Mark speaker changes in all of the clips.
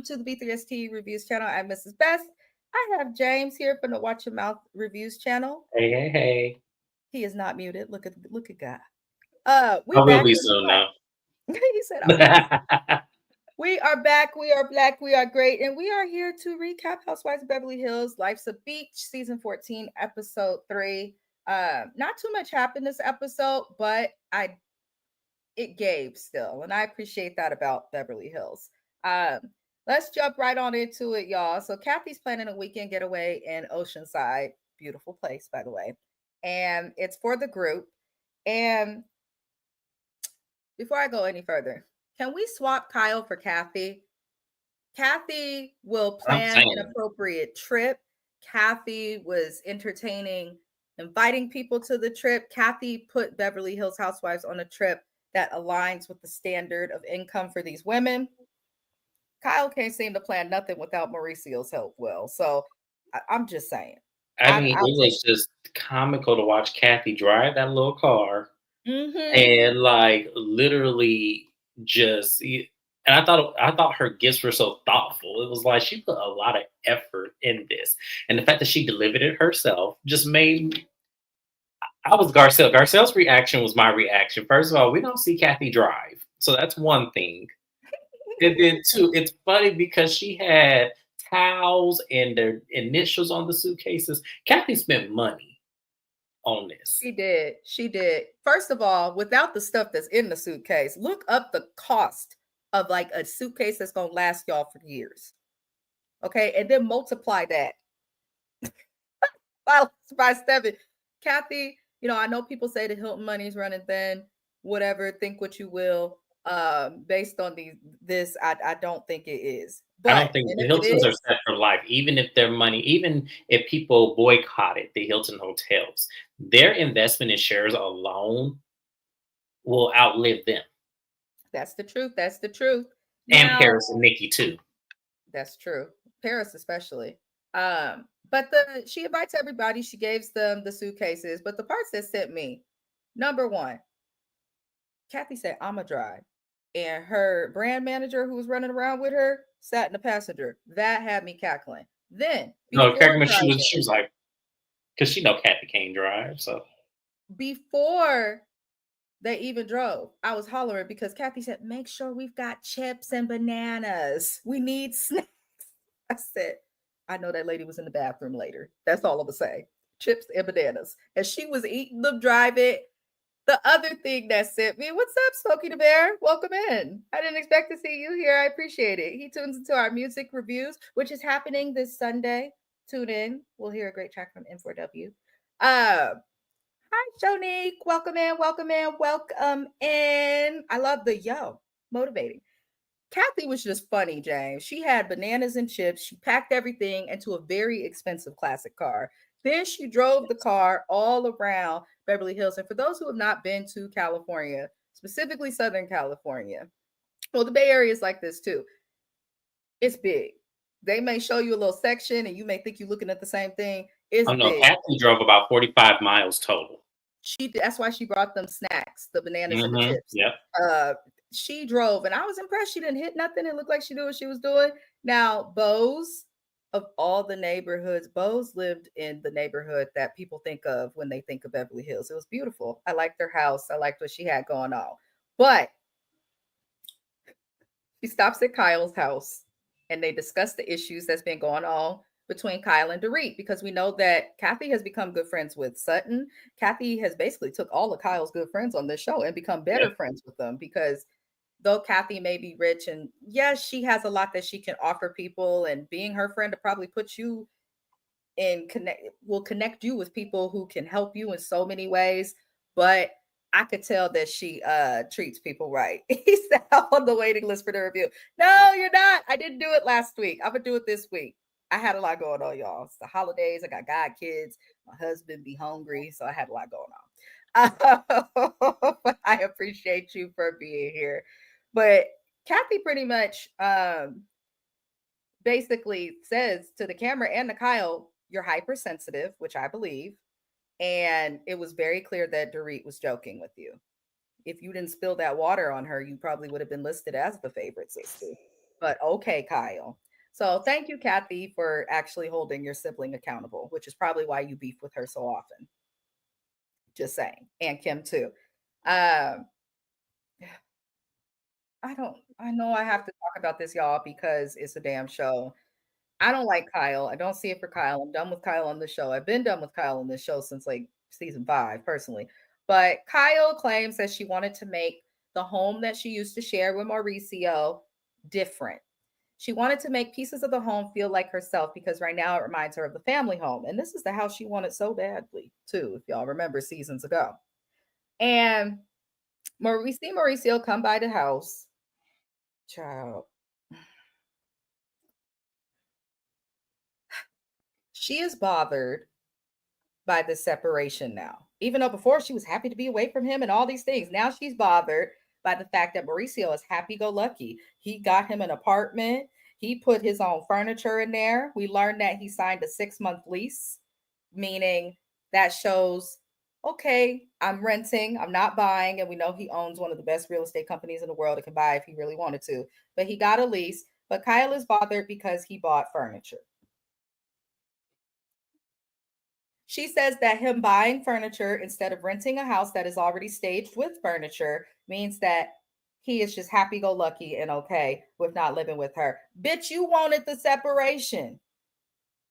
Speaker 1: to the B3ST Reviews channel. I'm Mrs. Best. I have James here from the Watch Your Mouth Reviews channel.
Speaker 2: Hey, hey, hey.
Speaker 1: He is not muted. Look at God. We
Speaker 2: I will
Speaker 1: back
Speaker 2: be
Speaker 1: in the
Speaker 2: soon
Speaker 1: fight.
Speaker 2: now.
Speaker 1: He said, "I will be." We are back. We are black. We are great, and we are here to recap Housewives of Beverly Hills, Life's a Beach, season 14, episode 3. Not too much happened this episode, but it gave still, and I appreciate that about Beverly Hills. Um, let's jump right on into it, y'all. So Kathy's planning a weekend getaway in Oceanside, beautiful place, by the way, and it's for the group. And before I go any further, can we swap Kyle for Kathy? Kathy will
Speaker 2: I'm
Speaker 1: plan an
Speaker 2: saying.
Speaker 1: appropriate trip. Kathy was entertaining, inviting people to the trip. Kathy put Beverly Hills Housewives on a trip that aligns with the standard of income for these women. Kyle can't seem to plan nothing without Mauricio's help. Well, so I'm just saying.
Speaker 2: I mean, it
Speaker 1: I'll take.
Speaker 2: was just comical to watch Kathy drive that little car
Speaker 1: Mm-hmm.
Speaker 2: and like literally and I thought her gifts were so thoughtful. It was like she put a lot of effort in this. And the fact that she delivered it herself just made I was Garcelle. Garcelle's reaction was my reaction. First of all, we don't see Kathy drive. So that's one thing. And then two, it's funny because she had towels and their initials on the suitcases. Kathy spent money on this.
Speaker 1: She did. She did. First of all, without the stuff that's in the suitcase, look up the cost of like a suitcase that's gonna last y'all for years. Okay, and then multiply that by 7. Kathy, I know people say the Hilton money's running thin, whatever, think what you will. Based on this, I don't think it is.
Speaker 2: I don't
Speaker 1: But
Speaker 2: think
Speaker 1: and
Speaker 2: the
Speaker 1: if it
Speaker 2: Hiltons are
Speaker 1: is,
Speaker 2: set for life, even if their money, even if people boycotted the Hilton hotels, their investment in shares alone will outlive them.
Speaker 1: that's the truth. That's the truth.
Speaker 2: And
Speaker 1: Now,
Speaker 2: Paris and Nikki too.
Speaker 1: that's true. Paris especially. But she invites everybody, she gives them the suitcases. But the parts that sent me, number one, Kathy said, "I'm a drive." And her brand manager who was running around with her sat in the passenger. That had me cackling. Then
Speaker 2: No,
Speaker 1: before
Speaker 2: Kirkman, she
Speaker 1: driving,
Speaker 2: was like, because she know Kathy can't drive, so
Speaker 1: before they even drove, I was hollering because Kathy said, "Make sure we've got chips and bananas. We need snacks." I said, I know that lady was in the bathroom later. That's all I'm gonna say. Chips and bananas. And she was eating them, driving. The other thing that sent me, what's up, Smokey the Bear? Welcome in. I didn't expect to see you here. I appreciate it. He tunes into our music reviews, which is happening this Sunday. Tune in. We'll hear a great track from M4W. Hi, Shonique. Welcome in, welcome in, welcome in. I love the yo, motivating. Kathy was just funny, James. She had bananas and chips. She packed everything into a very expensive classic car. Then she drove the car all around Beverly Hills. And for those who have not been to California, specifically Southern California, well, the Bay Area is like this too. It's big. They may show you a little section and you may think you're looking at the same thing. It's
Speaker 2: oh no,
Speaker 1: big.
Speaker 2: Kathy drove about 45 miles total.
Speaker 1: That's why she brought them snacks, the bananas and the chips.
Speaker 2: Yep.
Speaker 1: Uh, she drove, and I was impressed. She didn't hit nothing. It looked like she knew what she was doing. Now, Bose, of all the neighborhoods, Bose lived in the neighborhood that people think of when they think of Beverly Hills. It was beautiful. I liked her house. I liked what she had going on. But she stops at Kyle's house, and they discuss the issues that's been going on between Kyle and Dorit, because we know that Kathy has become good friends with Sutton. Kathy has basically took all of Kyle's good friends on this show and become better
Speaker 2: Yep.
Speaker 1: friends with them, because though Kathy may be rich and yes, she has a lot that she can offer people, and being her friend to probably put you in connect you with people who can help you in so many ways. But I could tell that she treats people right. He said on the waiting list for the review. No, you're not. I didn't do it last week. I'm gonna do it this week. I had a lot going on, y'all. It's the holidays. I got god kids. My husband be hungry, so I had a lot going on. But I appreciate you for being here. But Kathy pretty much basically says to the camera and to Kyle, "You're hypersensitive," which I believe. And it was very clear that Dorit was joking with you. If you didn't spill that water on her, you probably would have been listed as the favorite sister. But okay, Kyle. So thank you, Kathy, for actually holding your sibling accountable, which is probably why you beef with her so often. Just saying. And Kim too. Um, I know I have to talk about this, y'all, because it's a damn show. I don't like Kyle. I don't see it for Kyle. I'm done with Kyle on the show. I've been done with Kyle on this show since like season 5, personally. But Kyle claims that she wanted to make the home that she used to share with Mauricio different. She wanted to make pieces of the home feel like herself because right now it reminds her of the family home. And this is the house she wanted so badly, too, if y'all remember seasons ago. And we see Mauricio come by the house. Child. She is bothered by the separation now. Even though before she was happy to be away from him and all these things, now she's bothered by the fact that Mauricio is happy go lucky. He got him an apartment, he put his own furniture in there. We learned that he signed a 6-month lease, meaning that shows, okay, I'm renting, I'm not buying. And we know he owns one of the best real estate companies in the world that can buy if he really wanted to. But he got a lease. But Kyle is bothered because he bought furniture. She says that him buying furniture instead of renting a house that is already staged with furniture means that he is just happy go lucky and okay with not living with her. Bitch, you wanted the separation.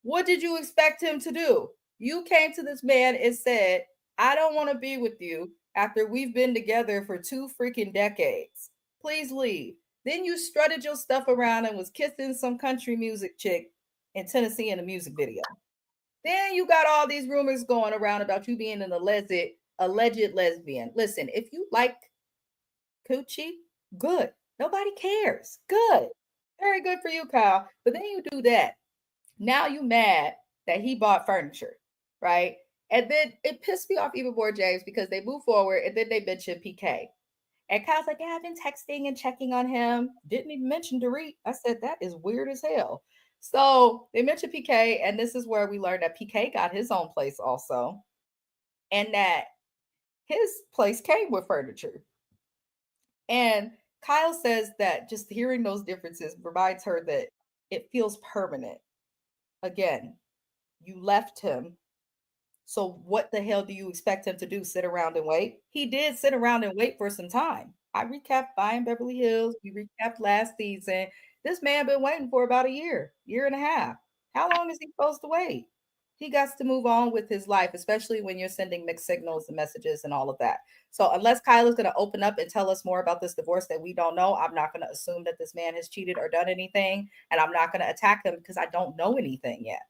Speaker 1: What did you expect him to do? You came to this man and said, I don't want to be with you after we've been together for 2 freaking decades. Please leave. Then you strutted your stuff around and was kissing some country music chick in Tennessee in a music video. Then you got all these rumors going around about you being an alleged lesbian. Listen, if you like coochie, good. Nobody cares. Good. Very good for you, Kyle. But then you do that. Now you mad that he bought furniture, right? And then it pissed me off even more, James, because they move forward and then they mention PK. And Kyle's like, yeah, I've been texting and checking on him. Didn't even mention Dorit. I said, that is weird as hell. So they mentioned PK, and this is where we learned that PK got his own place also, and that his place came with furniture. And Kyle says that just hearing those differences reminds her that it feels permanent. Again, you left him. So what the hell do you expect him to do? Sit around and wait? He did sit around and wait for some time. I recapped buying Beverly Hills. We recapped last season. This man been waiting for about a year and a half. How long is he supposed to wait? He got to move on with his life, especially when you're sending mixed signals and messages and all of that. So unless Kyle is going to open up and tell us more about this divorce that we don't know, I'm not going to assume that this man has cheated or done anything, and I'm not going to attack him because I don't know anything yet.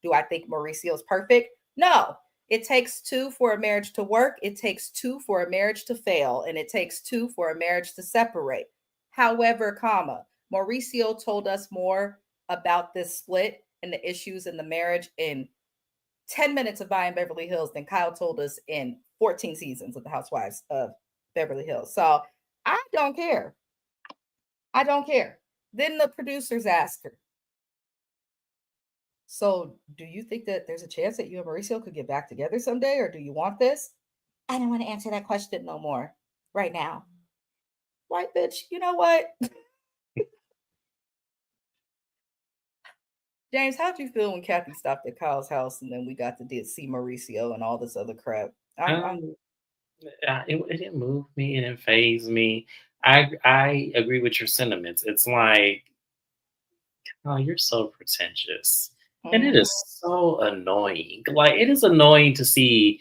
Speaker 1: Do I think Mauricio's perfect? No. It takes 2 for a marriage to work. It takes 2 for a marriage to fail. And it takes 2 for a marriage to separate. However, comma, Mauricio told us more about this split and the issues in the marriage in 10 minutes of buying Beverly Hills than Kyle told us in 14 seasons of the Housewives of Beverly Hills. So I don't care. I don't care. Then the producers asked her, so, do you think that there's a chance that you and Mauricio could get back together someday, or do you want this? I don't want to answer that question no more right now. White bitch, you know what? James, how'd you feel when Kathy stopped at Kyle's house and then we got to see Mauricio and all this other crap? I'm
Speaker 2: Um, it didn't move me. It didn't phase me. I agree with your sentiments. It's like, oh, you're so pretentious, and it
Speaker 1: mm,
Speaker 2: is so annoying. Like it is annoying to see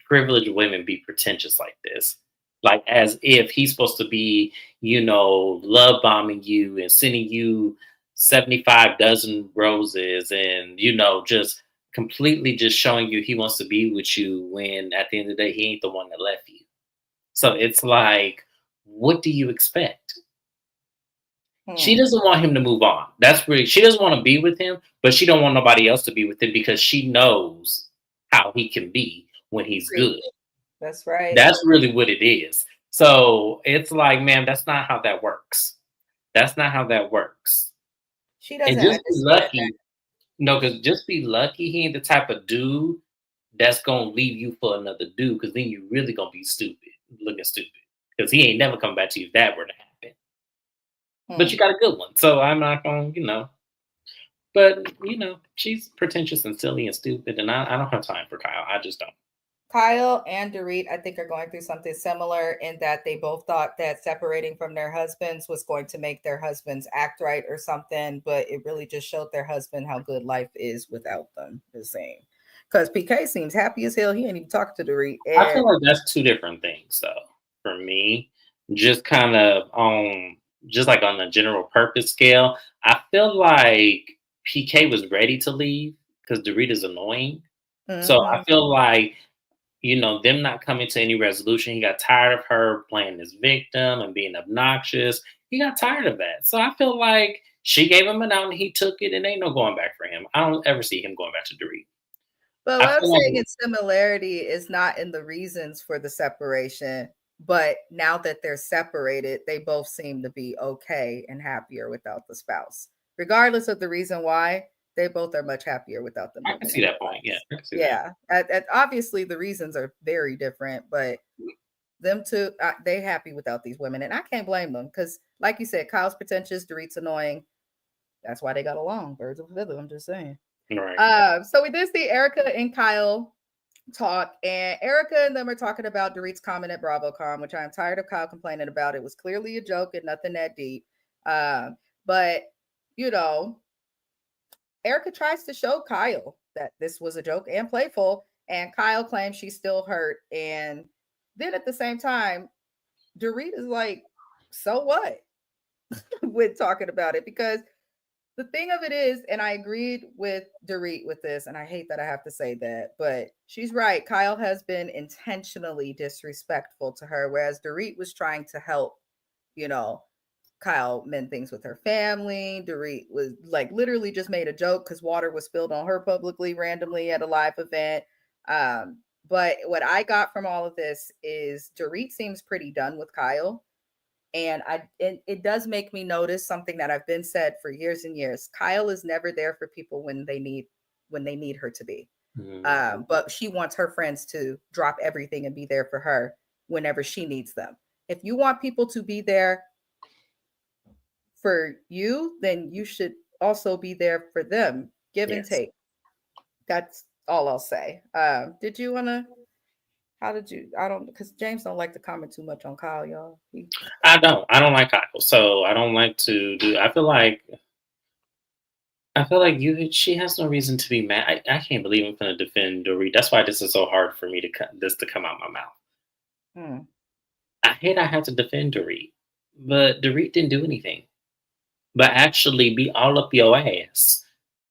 Speaker 2: privileged women be pretentious like this. Like as if he's supposed to be, love bombing you and sending you 75 dozen roses and, just completely just showing you he wants to be with you when at the end of the day he ain't the one that left you. So it's like, what do you expect? She
Speaker 1: mm,
Speaker 2: doesn't want him to move on. That's really she doesn't want to be with him, but she don't want nobody else to be with him because she knows how he can be when he's
Speaker 1: agreed.
Speaker 2: good.
Speaker 1: That's right.
Speaker 2: That's really what it is. So it's like, man, that's not how that works. That's not how that works.
Speaker 1: She
Speaker 2: And
Speaker 1: doesn't
Speaker 2: just be
Speaker 1: understand that.
Speaker 2: lucky. No, because just be lucky he ain't the type of dude that's gonna leave you for another dude, because then you really gonna be stupid, looking stupid. Because he ain't never come back to you if that were to happen. but you
Speaker 1: Hmm.
Speaker 2: got a good one. So I'm not going, but she's pretentious and silly and stupid, and I don't have time for Kyle. I just don't.
Speaker 1: Kyle and Dorit, I think, are going through something similar in that they both thought that separating from their husbands was going to make their husbands act right or something, but it really just showed their husband how good life is without them. The same, because PK seems happy as hell. He ain't even talking to Dorit,
Speaker 2: I feel
Speaker 1: and
Speaker 2: like that's two different things, though. For me, just kind of just like on the general purpose scale, I feel like PK was ready to leave because Dorita's annoying. So I
Speaker 1: mm-hmm.
Speaker 2: feel like them not coming to any resolution. He got tired of her playing this victim and being obnoxious. He got tired of that. So I feel like she gave him an out and he took it, and ain't no going back for him. I don't ever see him going back to Dorit.
Speaker 1: But
Speaker 2: I
Speaker 1: what I'm
Speaker 2: feel
Speaker 1: saying
Speaker 2: like
Speaker 1: in similarity is not in the reasons for the separation, but now that they're separated, they both seem to be okay and happier without the spouse. Regardless of the reason why, they both are much happier without them
Speaker 2: I can
Speaker 1: living
Speaker 2: see
Speaker 1: in their
Speaker 2: that point. Yeah,
Speaker 1: lives.
Speaker 2: I can see that.
Speaker 1: Yeah. Obviously, the reasons are very different, but them two, they happy without these women. And I can't blame them because, like you said, Kyle's pretentious, Dorit's annoying. That's why they got along. Birds of a feather. I'm just saying.
Speaker 2: Right.
Speaker 1: So we did see Erica and Kyle talk, and Erica and them are talking about Dorit's comment at BravoCon, which I'm tired of Kyle complaining about. It was clearly a joke and nothing that deep. But you know, Erica tries to show Kyle that this was a joke and playful, and Kyle claims she's still hurt. And then at the same time, Dorit is like, "So what?" with talking about it because the thing of it is, and I agreed with Dorit with this, and I hate that I have to say that, but she's right. Kyle has been intentionally disrespectful to her, whereas Dorit was trying to help, you know, Kyle mend things with her family. Dorit was like literally just made a joke because water was spilled on her publicly randomly at a live event. But what I got from all of this is Dorit seems pretty done with Kyle, and it does make me notice something that I've been said for years and years. Kyle is never there for people when they need her to be.
Speaker 2: Mhm.
Speaker 1: But she wants her friends to drop everything and be there for her whenever she needs them. If you want people to be there for you, then you should also be there for them. Give and
Speaker 2: Yes.
Speaker 1: take. That's all I'll say. Did you wanna how did you I don't because James don't like to comment too much on Kyle, y'all.
Speaker 2: I don't. I don't like Kyle, so I don't like to do. I feel like you. She has no reason to be mad. I can't believe I'm going to defend Dorit. That's why this is so hard for me to cut this to come out my mouth.
Speaker 1: Hmm.
Speaker 2: I hate I had to defend Dorit, but Dorit didn't do anything, but actually be all up your ass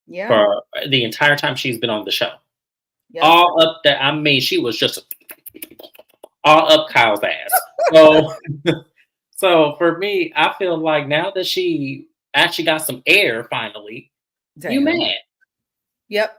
Speaker 1: Yeah.
Speaker 2: for the entire time she's been on the show.
Speaker 1: Yep.
Speaker 2: All up there. I mean, she was just all up Kyle's ass. So, so for me, I feel like now that she actually got some air finally, you
Speaker 1: Damn.
Speaker 2: mad.
Speaker 1: Yep.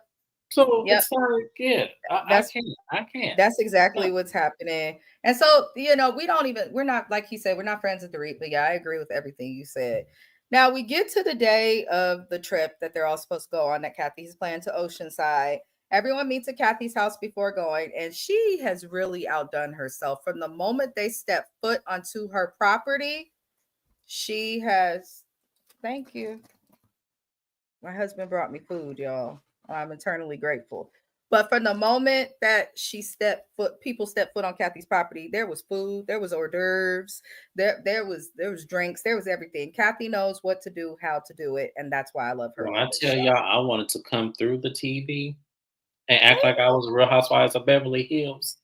Speaker 2: So
Speaker 1: Yep.
Speaker 2: it's like, yeah, I
Speaker 1: That's
Speaker 2: can't. I can't.
Speaker 1: that's
Speaker 2: No.
Speaker 1: exactly what's happening. And so, we don't even we're not like he said, we're not friends with the REIT, but yeah, I agree with everything you said. Now we get to the day of the trip that they're all supposed to go on that Kathy's planning to Oceanside. Everyone meets at Kathy's house before going, and she has really outdone herself. From the moment they step foot onto her property, she has thank you. My husband brought me food, y'all. I'm eternally grateful. But from the moment that people stepped foot on Kathy's property, there was food, there was hors d'oeuvres, there was drinks, there was everything. Kathy knows what to do, how to do it, and that's why I love her
Speaker 2: When
Speaker 1: on
Speaker 2: I
Speaker 1: this
Speaker 2: tell
Speaker 1: show.
Speaker 2: y'all, I wanted to come through the TV and act like I was a Real Housewives of Beverly Hills.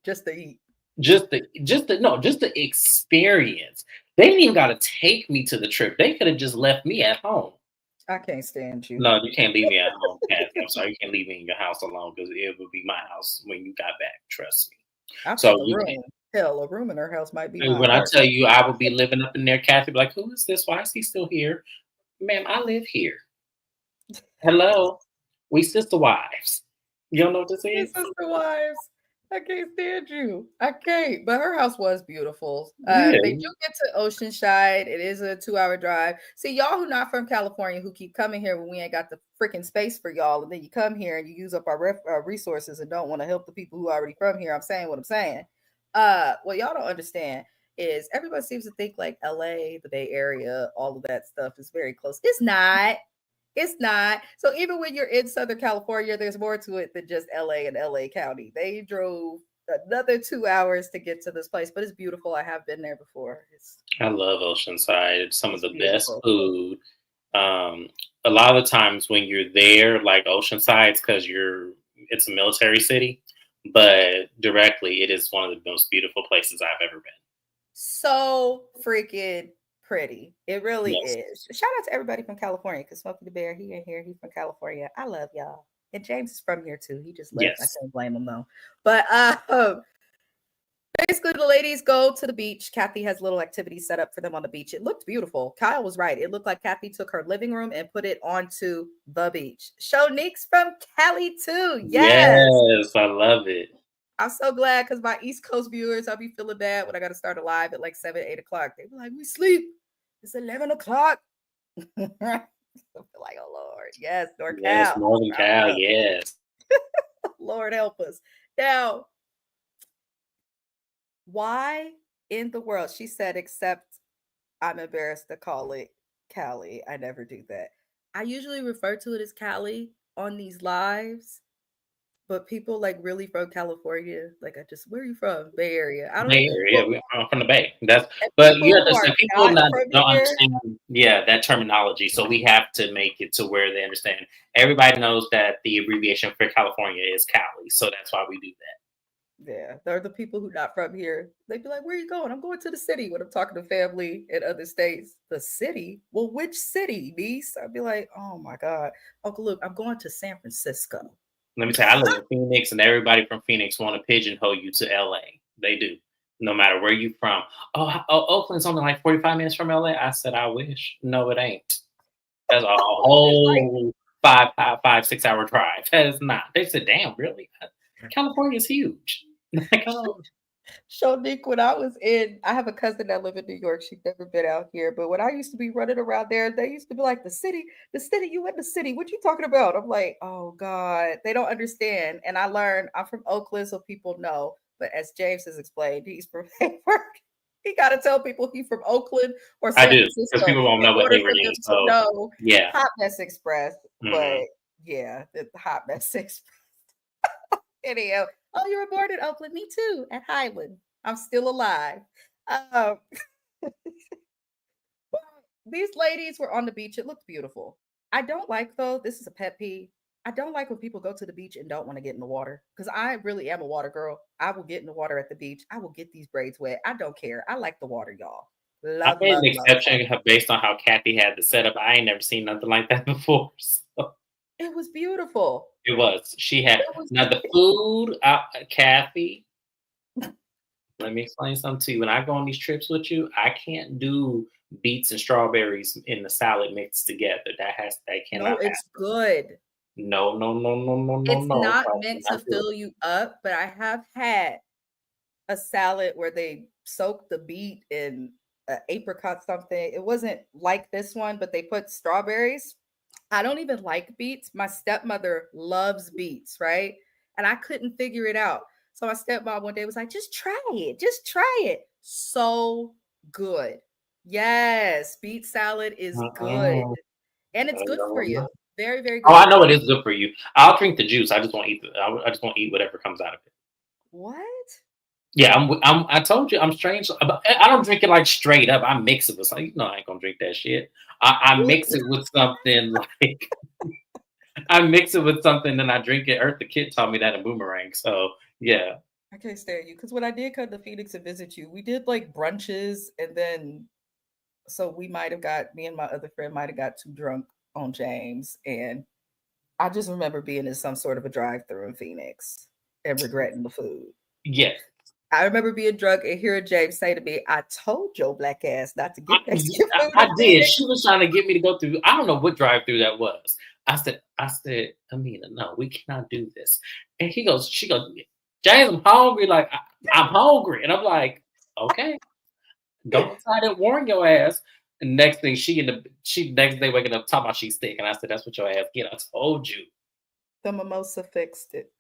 Speaker 1: Just to eat.
Speaker 2: Just the experience. They didn't even got to take me to the trip. They could have just left me at home.
Speaker 1: I can't stand you.
Speaker 2: No, you can't leave me at home, Kathy. I'm sorry, you can't leave me in your house alone because it would be my house when you got back. Trust me.
Speaker 1: I'll
Speaker 2: So
Speaker 1: take a
Speaker 2: you
Speaker 1: room.
Speaker 2: can't.
Speaker 1: Hell, a room in her house might be
Speaker 2: And
Speaker 1: mine
Speaker 2: when I
Speaker 1: right
Speaker 2: tell you, I would be living up in there, Kathy, be like, who is this? Why is he still here? Ma'am, I live here. Hello, we sister wives. You don't know what this
Speaker 1: His
Speaker 2: is?
Speaker 1: sister wives. I can't stand you. I can't. But her house was beautiful. They
Speaker 2: Yeah.
Speaker 1: do get to Oceanside. It is a 2 hour drive. See, y'all who not from California who keep coming here when we ain't got the freaking space for y'all, and then you come here and you use up our resources and don't want to help the people who are already from here. I'm saying what I'm saying. What y'all don't understand. is everybody seems to think like LA, the Bay Area, all of that stuff is very close. It's not. It's not. So even when you're in Southern California, there's more to it than just LA and LA County. They drove another 2 hours to get to this place, but it's beautiful. I have been there before.
Speaker 2: I love Oceanside. It's some of
Speaker 1: It's
Speaker 2: the best
Speaker 1: beautiful.
Speaker 2: food. A lot of the times when you're there, like Oceanside's, because it's a military city, but directly, it is one of the most beautiful places I've ever been.
Speaker 1: So freaking pretty. It really
Speaker 2: Yes,
Speaker 1: is. Shout out to everybody from California because Smokey the Bear, he ain't here. He's from California. I love y'all. And James is from here too. He just left. I
Speaker 2: yes,
Speaker 1: can't blame him though. But basically the ladies go to the beach. Kathy has little activities set up for them on the beach. It looked beautiful. Kyle was right. It looked like Kathy took her living room and put it onto the beach. Shonique's from Cali too. Yes.
Speaker 2: yes. I love it.
Speaker 1: I'm so glad because my East Coast viewers, I'll be feeling bad when I got to start a live at like 7, 8 o'clock. They be like, we sleep. It's 11 o'clock. I feel like, oh Lord, yes,
Speaker 2: Yes,
Speaker 1: NorCal.
Speaker 2: Northern Cal. Yes.
Speaker 1: Lord help us. Now, why in the world? She said, except I'm embarrassed to call it Cali. I never do that. I usually refer to it as Cali on these lives, but people like really from California, like where are you from? Bay Area. I don't
Speaker 2: Bay Area.
Speaker 1: well,
Speaker 2: Yeah, I'm from the Bay. That's
Speaker 1: and
Speaker 2: but you
Speaker 1: people who are
Speaker 2: understand. People
Speaker 1: not
Speaker 2: not
Speaker 1: from
Speaker 2: don't
Speaker 1: here,
Speaker 2: understand. Yeah, that terminology. So we have to make it to where they understand. Everybody knows that the abbreviation for California is Cali. So that's why we do that.
Speaker 1: yeah, they're the people who not from here. They'd be like, "Where are you going?" I'm going to the city. When I'm talking to family in other states, the city. Well, which city, niece? I'd be like, "Oh my god, Uncle Luke, I'm going to San Francisco."
Speaker 2: Let me tell you, I live in Phoenix, and everybody from Phoenix want to pigeonhole you to LA. They do, no matter where you from. Oakland's only like 45 minutes from LA. I said, I wish. No, it ain't. That's a
Speaker 1: It's like
Speaker 2: whole 6 hour drive. That is not. They said, damn, really? California's huge. Like, oh,
Speaker 1: Shonique, when I was I have a cousin that live in New York. She'd never been out here, but when I used to be running around there, they used to be like, the city, you in the city. What you talking about? I'm like, oh God, they don't understand. And I learned I'm from Oakland, so people know. But as James has explained, he's from Hayward. He got to tell people he's from Oakland or
Speaker 2: I
Speaker 1: San
Speaker 2: do, because
Speaker 1: Francisco
Speaker 2: people won't
Speaker 1: in
Speaker 2: know what
Speaker 1: order for
Speaker 2: Hayward
Speaker 1: them
Speaker 2: is.
Speaker 1: to
Speaker 2: So,
Speaker 1: know
Speaker 2: yeah.
Speaker 1: Hot Mess Express.
Speaker 2: Hmm.
Speaker 1: But yeah, the Hot Mess Express. Anyhow, oh, you were born in Oakland. Me too, at Highland. I'm still alive. Um, these ladies were on the beach. It looked beautiful. I don't like, though, this is a pet peeve. I don't like when people go to the beach and don't want to get in the water because I really am a water girl. I will get in the water at the beach. I will get these braids wet. I don't care. I like the water, y'all.
Speaker 2: I
Speaker 1: Love,
Speaker 2: made
Speaker 1: love,
Speaker 2: an
Speaker 1: love water.
Speaker 2: exception based on how Kathy had the setup. I ain't never seen nothing like that before. So
Speaker 1: It was beautiful.
Speaker 2: it was. She had
Speaker 1: It was
Speaker 2: now the food. Kathy, let me explain something to you. When I go on these trips with you, I can't do beets and strawberries in the salad mixed together. That
Speaker 1: no,
Speaker 2: cannot
Speaker 1: it's
Speaker 2: happen.
Speaker 1: good.
Speaker 2: No, no, no, no, no, no,
Speaker 1: It's
Speaker 2: no.
Speaker 1: not
Speaker 2: I
Speaker 1: meant to
Speaker 2: cannot do it.
Speaker 1: fill you up, but I have had a salad where they soaked the beet in apricot something. It wasn't like this one, but they put strawberries. I don't even like beets. My stepmother loves beets, right? And I couldn't figure it out. So my stepmom one day was like, just try it. Just try it. So good. Yes, beet salad is good.
Speaker 2: Mm-mm.
Speaker 1: And it's good for you. Very, very
Speaker 2: Oh,
Speaker 1: good
Speaker 2: I
Speaker 1: for
Speaker 2: know it
Speaker 1: you.
Speaker 2: is good for you. I'll drink the juice. I just won't eat. I just won't eat whatever comes out of it.
Speaker 1: What?
Speaker 2: Yeah, I told you I'm strange. I don't drink it like straight up. I mix it with something. You know, I ain't gonna drink that shit. I mix it with something like I mix it with something and I drink it. Earth the Kid taught me that in Boomerang. So yeah,
Speaker 1: I can't stand you because when I did come to Phoenix and visit you, we did like brunches, and then so we might have got me and my other friend might have got too drunk on James, and I just remember being in some sort of a drive-through in Phoenix and regretting the food.
Speaker 2: yeah.
Speaker 1: I remember being drunk and hearing James say to me, "I told your black ass not to
Speaker 2: I,
Speaker 1: get Mexican food
Speaker 2: I
Speaker 1: in
Speaker 2: did.
Speaker 1: Phoenix."
Speaker 2: She was trying to get me to go through. I don't know what drive through that was. I said, Amina, no, we cannot do this. And she goes, James, I'm hungry. Like I'm hungry, and I'm like, okay. Go inside and warn your ass. And next thing she next day waking up talking about she's sick. And I said, that's what your ass get. I told you.
Speaker 1: The mimosa fixed it.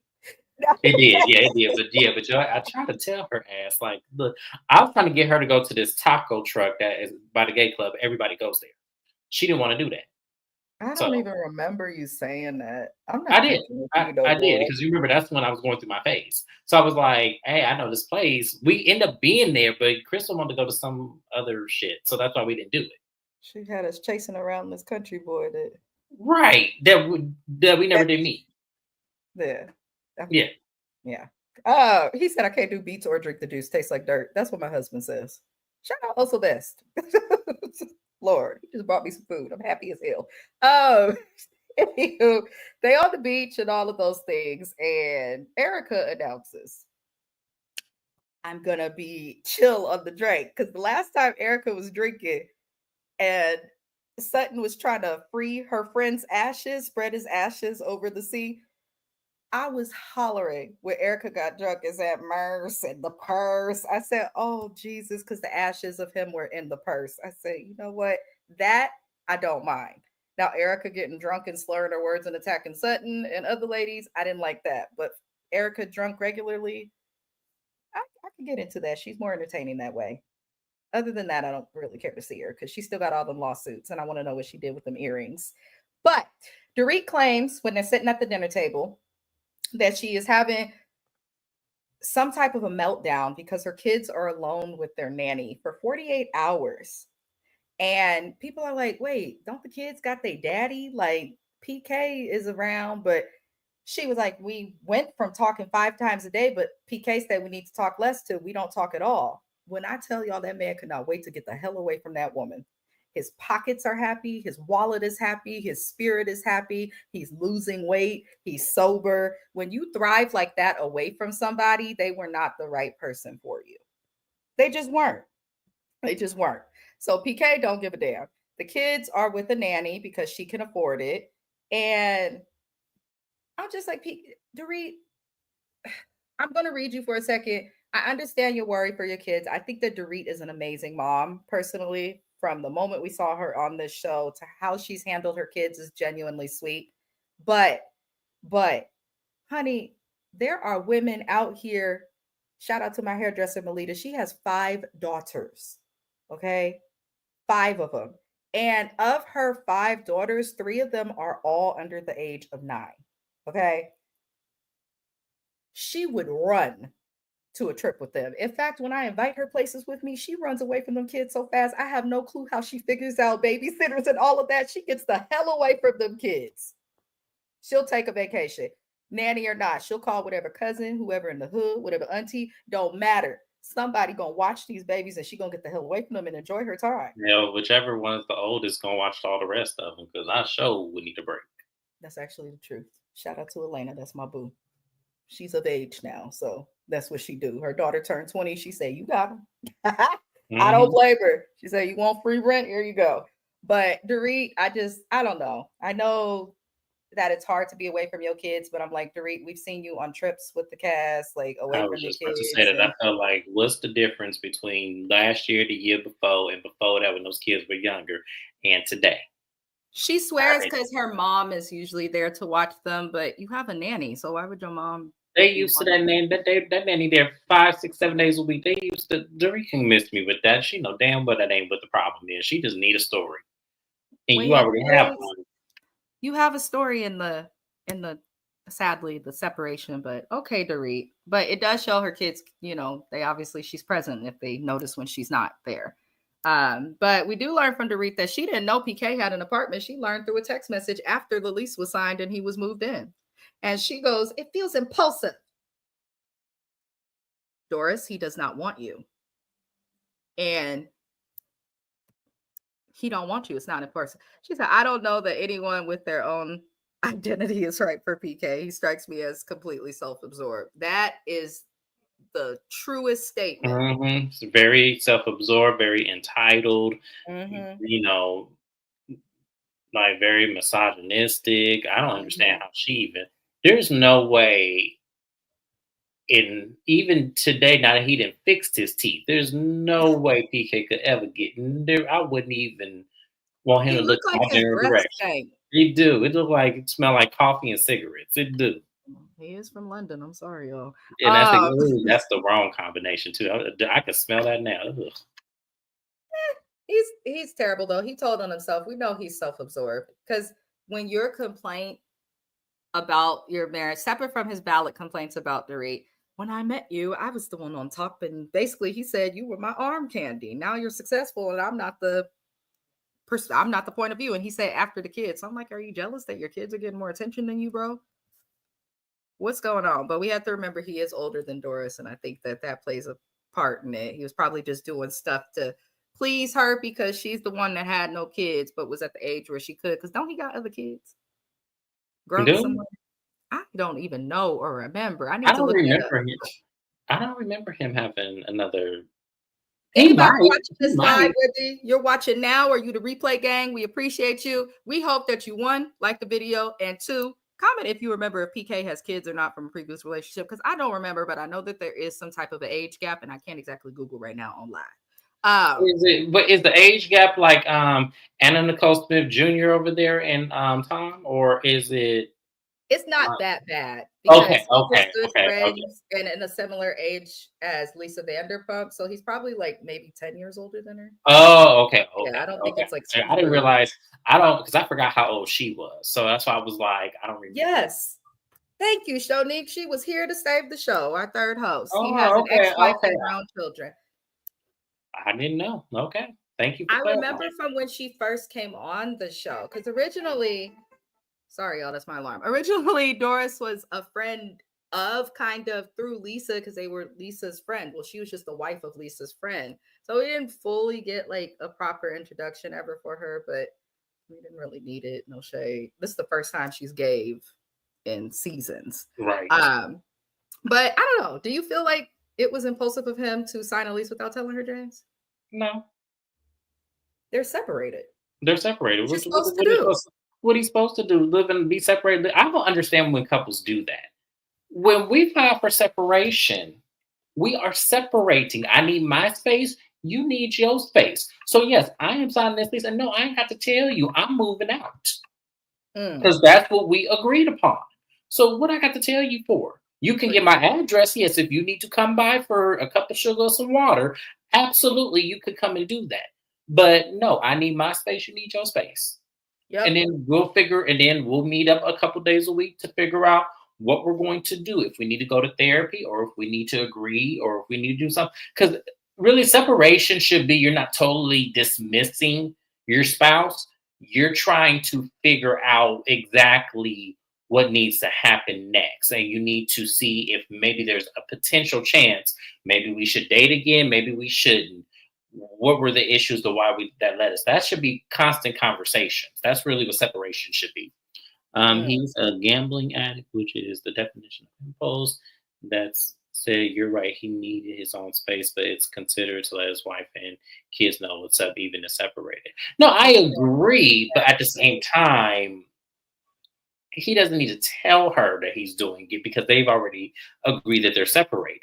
Speaker 1: No.
Speaker 2: It did, yeah, it did, but you know, I tried to tell her ass, like, look, I was trying to get her to go to this taco truck that is by the gay club. Everybody goes there. She didn't want to do that,
Speaker 1: I
Speaker 2: so
Speaker 1: don't even remember you saying that. I'm
Speaker 2: I
Speaker 1: not
Speaker 2: did.
Speaker 1: messing with
Speaker 2: I,
Speaker 1: you no
Speaker 2: I did
Speaker 1: more.
Speaker 2: because you remember that's when I was going through my phase. So I was like, "Hey, I know this place." We end up being there, but Crystal wanted to go to some other shit, so that's why we didn't do it.
Speaker 1: She had us chasing around this country boy
Speaker 2: Right? That we never
Speaker 1: that
Speaker 2: did meet.
Speaker 1: there. Um,
Speaker 2: Yeah.
Speaker 1: yeah. Oh, he said I can't do beets or drink the juice. Tastes like dirt. That's what my husband says. Shout out also best. Lord, he just brought me some food. I'm happy as hell. Oh, anywho, they on the beach and all of those things, and Erica announces, "I'm gonna be chill on the drink." Because the last time Erica was drinking, and Sutton was trying to free her friend's ashes, spread his ashes over the sea. I was hollering when Erica got drunk and said Merce and the purse. I said, "Oh Jesus," because the ashes of him were in the purse. I said, "You know what? That I don't mind." Now Erica getting drunk and slurring her words and attacking Sutton and other ladies, I didn't like that. But Erica drunk regularly, I can get into that. She's more entertaining that way. Other than that, I don't really care to see her because she still got all them lawsuits, and I want to know what she did with them earrings. But Dorit claims when they're sitting at the dinner table that she is having some type of a meltdown because her kids are alone with their nanny for 48 hours. And people are like, wait, don't the kids got their daddy? Like PK is around, but she was like, we went from talking 5 times a day, but PK said we need to talk less to we don't talk at all. When I tell y'all that man could not wait to get the hell away from that woman. His pockets are happy, his wallet is happy, his spirit is happy, he's losing weight, he's sober. When you thrive like that away from somebody, they were not the right person for you. They just weren't. They just weren't. So PK don't give a damn. The kids are with a nanny because she can afford it. And I'm just like, Dorit, I'm going to read you for a second. I understand your worry for your kids. I think that Dorit is an amazing mom, personally. From the moment we saw her on this show to how she's handled her kids is genuinely sweet. But, but, honey, there are women out here. Shout out to my hairdresser, Melita. She has 5 daughters. Okay. 5 of them. And of her 5 daughters, 3 of them are all under the age of 9. Okay. She would run to a trip with them. In fact, when I invite her places with me, she runs away from them kids so fast. I have no clue how she figures out babysitters and all of that. She gets the hell away from them kids. She'll take a vacation, nanny or not. She'll call whatever cousin, whoever in the hood, whatever auntie, don't matter. Somebody gonna watch these babies and she gonna get the hell away from them and enjoy her time.
Speaker 2: You know, whichever one's the oldest gonna watch all the rest of them because I show we need a break.
Speaker 1: That's actually the truth. Shout out to Elena. That's my boo. She's of age now, so that's what she do. Her daughter turned 20. She said, "You got them." I don't
Speaker 2: Hmm.
Speaker 1: blame her. She said, "You want free rent? Here you go." But Dorit, I don't know. I know that it's hard to be away from your kids, but I'm like, Dorit, we've seen you on trips with the cast, like away
Speaker 2: I
Speaker 1: from
Speaker 2: was
Speaker 1: your
Speaker 2: just about to say
Speaker 1: kids,
Speaker 2: that. I
Speaker 1: and
Speaker 2: felt like, what's the difference between last year, the year before, and before that when those kids were younger, and today?
Speaker 1: she
Speaker 2: I
Speaker 1: swears
Speaker 2: mean,
Speaker 1: because her mom is usually there to watch them, but you have a nanny, so why would your mom
Speaker 2: they
Speaker 1: be
Speaker 2: used to that
Speaker 1: watching?
Speaker 2: man that nanny there 5, 6, 7 days a week. They used to Dory can miss me with that. She know damn well that ain't what the problem is. She just need a story, and you
Speaker 1: Wait,
Speaker 2: already have
Speaker 1: sis,
Speaker 2: one.
Speaker 1: you have a story in the sadly the separation, but okay, Dorit. But it does show her kids, they obviously she's present if they notice when she's not there. But we do learn from Dorit that she didn't know PK had an apartment. She learned through a text message after the lease was signed and he was moved in. And she goes, "It feels impulsive. Doris, he does not want you. And he don't want you. It's not in person." She said, "I don't know that anyone with their own identity is right for PK. He strikes me as completely self-absorbed." That is the truest statement.
Speaker 2: It's very self-absorbed, very entitled.
Speaker 1: Mm-hmm.
Speaker 2: You know, like very misogynistic. I don't understand
Speaker 1: Mm-hmm.
Speaker 2: how she even. There's no way in even today. Now that he didn't fixed his teeth, there's no way PK could ever get in there. I wouldn't even want him
Speaker 1: He
Speaker 2: to look
Speaker 1: looked like
Speaker 2: in my
Speaker 1: his
Speaker 2: general
Speaker 1: breath
Speaker 2: direction.
Speaker 1: stank.
Speaker 2: It do. It look like it smell like coffee and cigarettes. It do.
Speaker 1: He is from London. I'm sorry, y'all.
Speaker 2: And that's the wrong combination too. I can smell that now. Ugh.
Speaker 1: He's terrible though. He told on himself. We know he's self-absorbed because when your complaint about your marriage, separate from his valid complaints about Dorit, when I met you, I was the one on top, and basically he said you were my arm candy. Now you're successful, and I'm not the person. I'm not the point of view. And he said after the kids, so I'm like, are you jealous that your kids are getting more attention than you, bro? What's going on? But we have to remember he is older than Doris, and I think that plays a part in it. He was probably just doing stuff to please her because she's the one that had no kids, but was at the age where she could. Because don't he got other kids grown
Speaker 2: Dude,
Speaker 1: somewhere? I don't even know or remember. I
Speaker 2: I
Speaker 1: need to
Speaker 2: don't
Speaker 1: look that up.
Speaker 2: remember him. I don't remember him having another. He
Speaker 1: Anybody
Speaker 2: might.
Speaker 1: watching
Speaker 2: He
Speaker 1: this live,
Speaker 2: might.
Speaker 1: whether you're watching now or you the replay gang, we appreciate you. We hope that you, one, like the video, and two, comment if you remember if PK has kids or not from a previous relationship, because I don't remember, but I know that there is some type of an age gap, and I can't exactly Google right now on live.
Speaker 2: Is the age gap like Anna Nicole Smith Jr. over there and Tom, or is it?
Speaker 1: It's not
Speaker 2: Uh,
Speaker 1: that bad
Speaker 2: okay,
Speaker 1: because he was
Speaker 2: okay,
Speaker 1: good
Speaker 2: okay, okay.
Speaker 1: friends and in a similar age as Lisa Vanderpump, so he's probably like maybe 10 years older than her.
Speaker 2: Oh, okay,
Speaker 1: Yeah,
Speaker 2: okay,
Speaker 1: I don't think
Speaker 2: okay.
Speaker 1: it's like
Speaker 2: I didn't
Speaker 1: super.
Speaker 2: realize. I don't because I forgot how old she was, so that's why I was like, I don't remember.
Speaker 1: Yes. Thank you, Shonique. She was here to save the show, our third host. He has
Speaker 2: Oh,
Speaker 1: an
Speaker 2: okay,
Speaker 1: ex-wife
Speaker 2: okay.
Speaker 1: and grown children.
Speaker 2: I didn't know. Okay, thank you for
Speaker 1: I
Speaker 2: clarifying.
Speaker 1: remember from when she first came on the show, because originally, sorry, y'all, that's my alarm. Originally, Doris was a friend of kind of through Lisa because they were Lisa's friend. Well, she was just the wife of Lisa's friend. So we didn't fully get like a proper introduction ever for her, but we didn't really need it. No shade. This is the first time she's gave in seasons.
Speaker 2: Right.
Speaker 1: Um, But I don't know. Do you feel like it was impulsive of him to sign a lease without telling her, James?
Speaker 2: No,
Speaker 1: They're separated.
Speaker 2: they're separated.
Speaker 1: What you supposed to do?
Speaker 2: What he's supposed to do? Live and be separated? I don't understand when couples do that. When we file for separation, we are separating. I need my space. You need your space. So yes, I am signing this lease, and no, I ain't got to tell you I'm moving out
Speaker 1: Mm.
Speaker 2: because that's what we agreed upon. So what I got to tell you for? You can
Speaker 1: So
Speaker 2: get my address. Yes, if you need to come by for a cup of sugar or some water, absolutely, you could come and do that. But no, I need my space. You need your space, and
Speaker 1: yep.
Speaker 2: then we'll meet up a couple days a week to figure out what we're going to do, if we need to go to therapy or if we need to agree or if we need to do something. Because really, separation should be, you're not totally dismissing your spouse, you're trying to figure out exactly what needs to happen next, and you need to see if maybe there's a potential chance, maybe we should date again, maybe we shouldn't. What were the issues to why we that led us? That should be constant conversations. That's really what separation should be.
Speaker 1: Mm.
Speaker 2: He's a gambling addict, which is the definition of impulse. That's said, you're right. He needed his own space, but it's considered to let his wife and kids know what's up, even if separated. No, I agree, but at the same time, he doesn't need to tell her that he's doing it because they've already agreed that they're separating.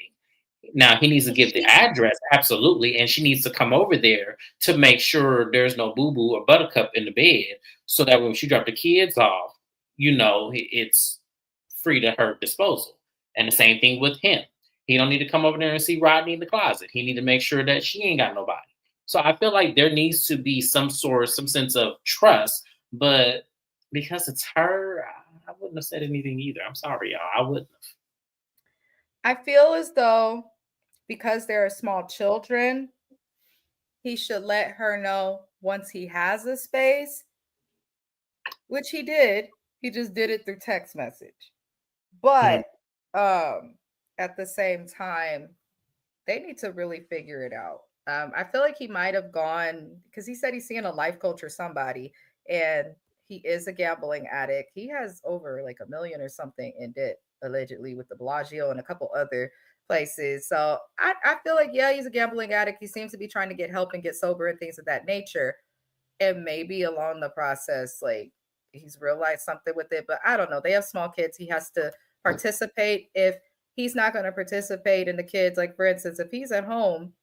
Speaker 2: Now he needs to give the
Speaker 1: She's
Speaker 2: address, absolutely, and she needs to come over there to make sure there's no boo boo or buttercup in the bed, so that when she dropped the kids off, it's free to her disposal. And the same thing with him. He don't need to come over there and see Rodney in the closet. He need to make sure that she ain't got nobody. So I feel like there needs to be some sense of trust, but because it's her, I wouldn't have said anything either. I'm sorry, y'all. I wouldn't have.
Speaker 1: I feel as though because there are small children, he should let her know once he has a space, which he did. He just did it through text message.
Speaker 2: Mhm.
Speaker 1: But at the same time, they need to really figure it out. I feel like he might have gone because he said he's seeing a life coach or somebody, and he is a gambling addict. He has over like a million or something in debt, allegedly, with the Bellagio and a couple other places. So I feel like, yeah, he's a gambling addict. He seems to be trying to get help and get sober and things of that nature. And maybe along the process, like he's realized something with it, but I don't know. They have small kids. He has to participate. If he's not going to participate in the kids, like for instance, if he's at home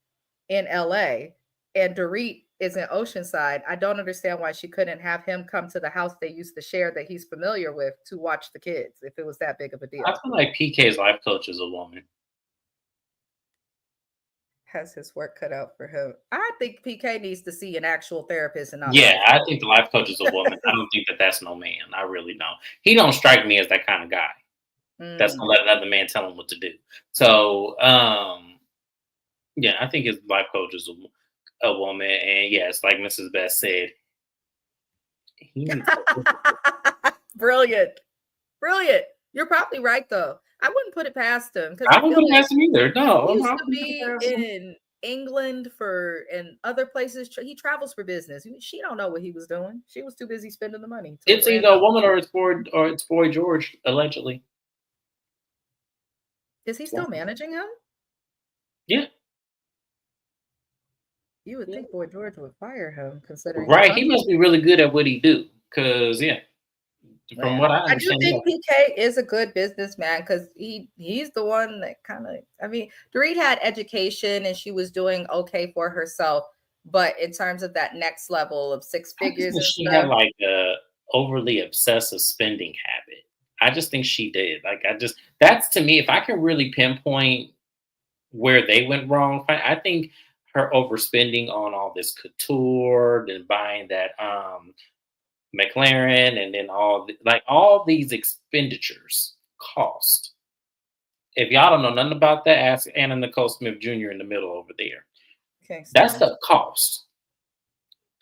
Speaker 1: in LA and Dorit is in Oceanside. I don't understand why she couldn't have him come to the house they used to share that he's familiar with to watch the kids if it was that big of a
Speaker 2: I
Speaker 1: deal.
Speaker 2: feel like PK's life coach is a woman.
Speaker 1: Has his work cut out for him. I think PK needs to see an actual therapist and not a
Speaker 2: Yeah,
Speaker 1: life
Speaker 2: I
Speaker 1: coach.
Speaker 2: think the life coach is a woman. I don't think that that's no man. I really don't. He don't strike me as that kind of guy that's
Speaker 1: Mm.
Speaker 2: gonna let another man tell him what to do. So, yeah, I think his life coach is a woman, and yes, like Mrs. Best said, he needs to.
Speaker 1: Brilliant. Brilliant. You're probably right though. I wouldn't put it past him because
Speaker 2: I
Speaker 1: I
Speaker 2: wouldn't
Speaker 1: feel
Speaker 2: put it
Speaker 1: like
Speaker 2: past him either. No,
Speaker 1: he
Speaker 2: I'm
Speaker 1: used
Speaker 2: not
Speaker 1: to
Speaker 2: putting it
Speaker 1: be
Speaker 2: past him.
Speaker 1: in England for and other places. He travels for business. She don't know what he was doing. She was too busy spending the money till it
Speaker 2: It's
Speaker 1: ran
Speaker 2: either a
Speaker 1: out.
Speaker 2: woman or it's boy George allegedly.
Speaker 1: Is he still managing him?
Speaker 2: Yeah,
Speaker 1: You would
Speaker 2: yeah.
Speaker 1: think Boy George would fire him, considering the
Speaker 2: Right. He
Speaker 1: content.
Speaker 2: must be really good at what he do. Cause yeah, from
Speaker 1: Yeah,
Speaker 2: what I
Speaker 1: I do
Speaker 2: understand, yeah.
Speaker 1: think PK is a good businessman because he's the one that kind of. I mean, Dorit had education and she was doing okay for herself, but in terms of that next level of six
Speaker 2: I just
Speaker 1: figures
Speaker 2: think
Speaker 1: and
Speaker 2: she had
Speaker 1: stuff,
Speaker 2: like a overly obsessive spending habit. I just think she did. Like I just that's to me, if I can really pinpoint where they went wrong, I think her overspending on all this couture and buying that McLaren and then like all these expenditures cost. If y'all don't know nothing about that, ask Anna Nicole Smith Jr. in the middle over there.
Speaker 1: can't
Speaker 2: That
Speaker 1: stand.
Speaker 2: stuff costs.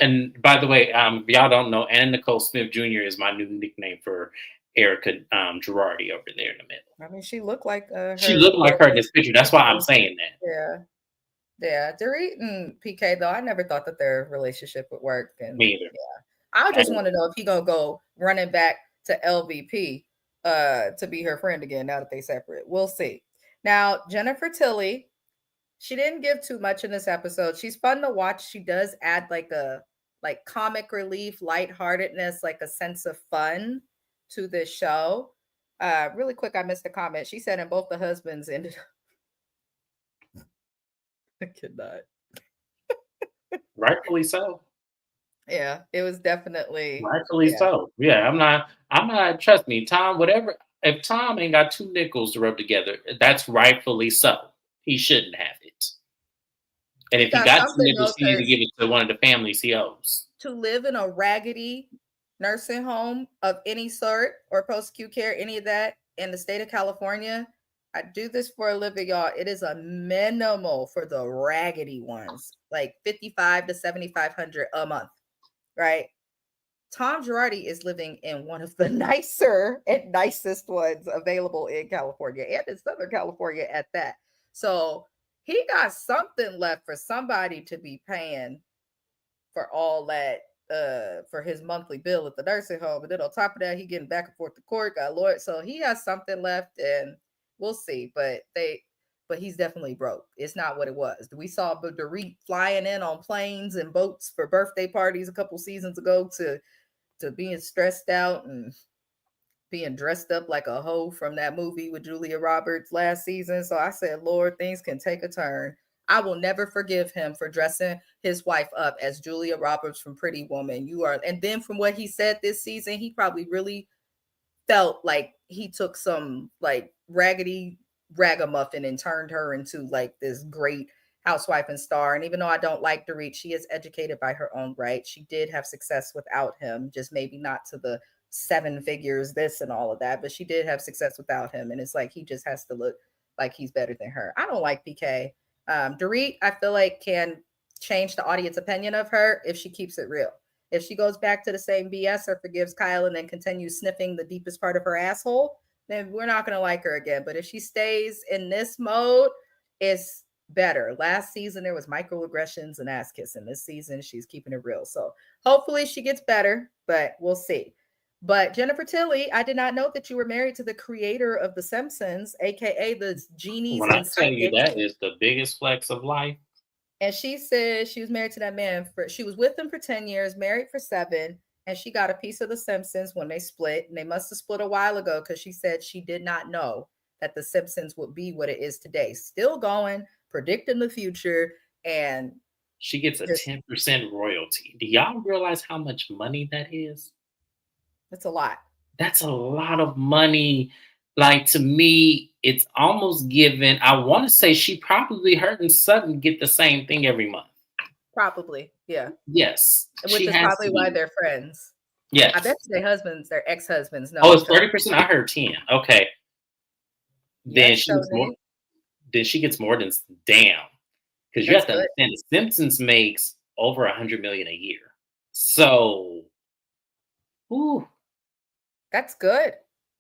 Speaker 2: And by the way, if y'all don't know, Anna Nicole Smith Jr. is my new nickname for Erica Girardi over there in the middle.
Speaker 1: I mean, she looked like
Speaker 2: She
Speaker 1: her
Speaker 2: looked like her in
Speaker 1: former
Speaker 2: this picture. That's why I'm
Speaker 1: pictures.
Speaker 2: saying that.
Speaker 1: Yeah, yeah. Dorit and PK though, I never thought that their relationship would work, and
Speaker 2: Me either.
Speaker 1: yeah, I
Speaker 2: I
Speaker 1: just want to know if he gonna go running back to LVP to be her friend again now that they separate. We'll see. Now Jennifer Tilly, she didn't give too much in this episode. She's fun to watch. She does add like a like comic relief, lightheartedness, like a sense of fun to this show. Really quick, I missed a comment. She said, and both the husbands ended I could not.
Speaker 2: Rightfully so.
Speaker 1: Yeah, it was definitely
Speaker 2: Rightfully
Speaker 1: yeah.
Speaker 2: so. Yeah, I'm not, trust me, Tom, whatever, if Tom ain't got two nickels to rub together, that's rightfully so. He shouldn't have it. And
Speaker 1: He
Speaker 2: if he
Speaker 1: got
Speaker 2: got two
Speaker 1: something
Speaker 2: nickels,
Speaker 1: though,
Speaker 2: he need to
Speaker 1: because
Speaker 2: give it to one of the families he owes.
Speaker 1: to live in a raggedy nursing home of any sort or post-acute care, any of that in the state of California, I do this for a living, y'all. It is a minimal for the raggedy ones, like 55 to 7,500 a month, right? Tom Girardi is living in one of the nicer and nicest ones available in California and in Southern California at that. So he got something left for somebody to be paying for all that for his monthly bill at the nursing home. And then on top of that, he getting back and forth to court, got lawyer. So he has something left and we'll see. But he's definitely broke. It's not what it was. We saw Dorit flying in on planes and boats for birthday parties a couple seasons ago to being stressed out and being dressed up like a hoe from that movie with Julia Roberts last season. So I said, Lord, things can take a turn. I will never forgive him for dressing his wife up as Julia Roberts from Pretty Woman. You are, and then from what he said this season, he probably really felt like he took some like raggedy ragamuffin and turned her into like this great housewife and star. And even though I don't like Dorit, she is educated by her own right. She did have success without him, just maybe not to the seven figures, this and all of that, but she did have success without him. And it's like he just has to look like he's better than her. I don't like PK. Dorit, I feel like can change the audience opinion of her if she keeps it real. If she goes back to the same BS or forgives Kyle and then continues sniffing the deepest part of her asshole, then we're not going to like her again. But if she stays in this mode, it's better. Last season, there was microaggressions and ass kissing. This season, she's keeping it real. So hopefully she gets better, but we'll see. But Jennifer Tilly, I did not know that you were married to the creator of The Simpsons, aka the genies
Speaker 2: When I
Speaker 1: and
Speaker 2: tell you
Speaker 1: psychics.
Speaker 2: that is the biggest flex of life,
Speaker 1: And she said she was married to that man for she was with him for 10 years, married for 7, and she got a piece of the Simpsons when they split. And they must have split a while ago because she said she did not know that the Simpsons would be what it is today. Still going, predicting the future, and
Speaker 2: She gets a
Speaker 1: Just
Speaker 2: 10% royalty. Do y'all realize how much money that is?
Speaker 1: it's a lot.
Speaker 2: That's a lot of money. Like, to me, it's almost given. I want to say she probably, her and Sutton get the same thing every month.
Speaker 1: Probably, yeah.
Speaker 2: Yes,
Speaker 1: Which
Speaker 2: she
Speaker 1: is
Speaker 2: has to
Speaker 1: probably why
Speaker 2: be.
Speaker 1: they're friends. I bet
Speaker 2: Yes.
Speaker 1: you their husbands, their ex-husbands know
Speaker 2: Oh, it's
Speaker 1: each other.
Speaker 2: 30%. I heard 10. Okay. Then
Speaker 1: Yes,
Speaker 2: she
Speaker 1: so
Speaker 2: gets more. Then she gets more than damn. Because you
Speaker 1: that's
Speaker 2: have to
Speaker 1: good.
Speaker 2: understand, The Simpsons makes over 100 million a year. So, ooh,
Speaker 1: That's good.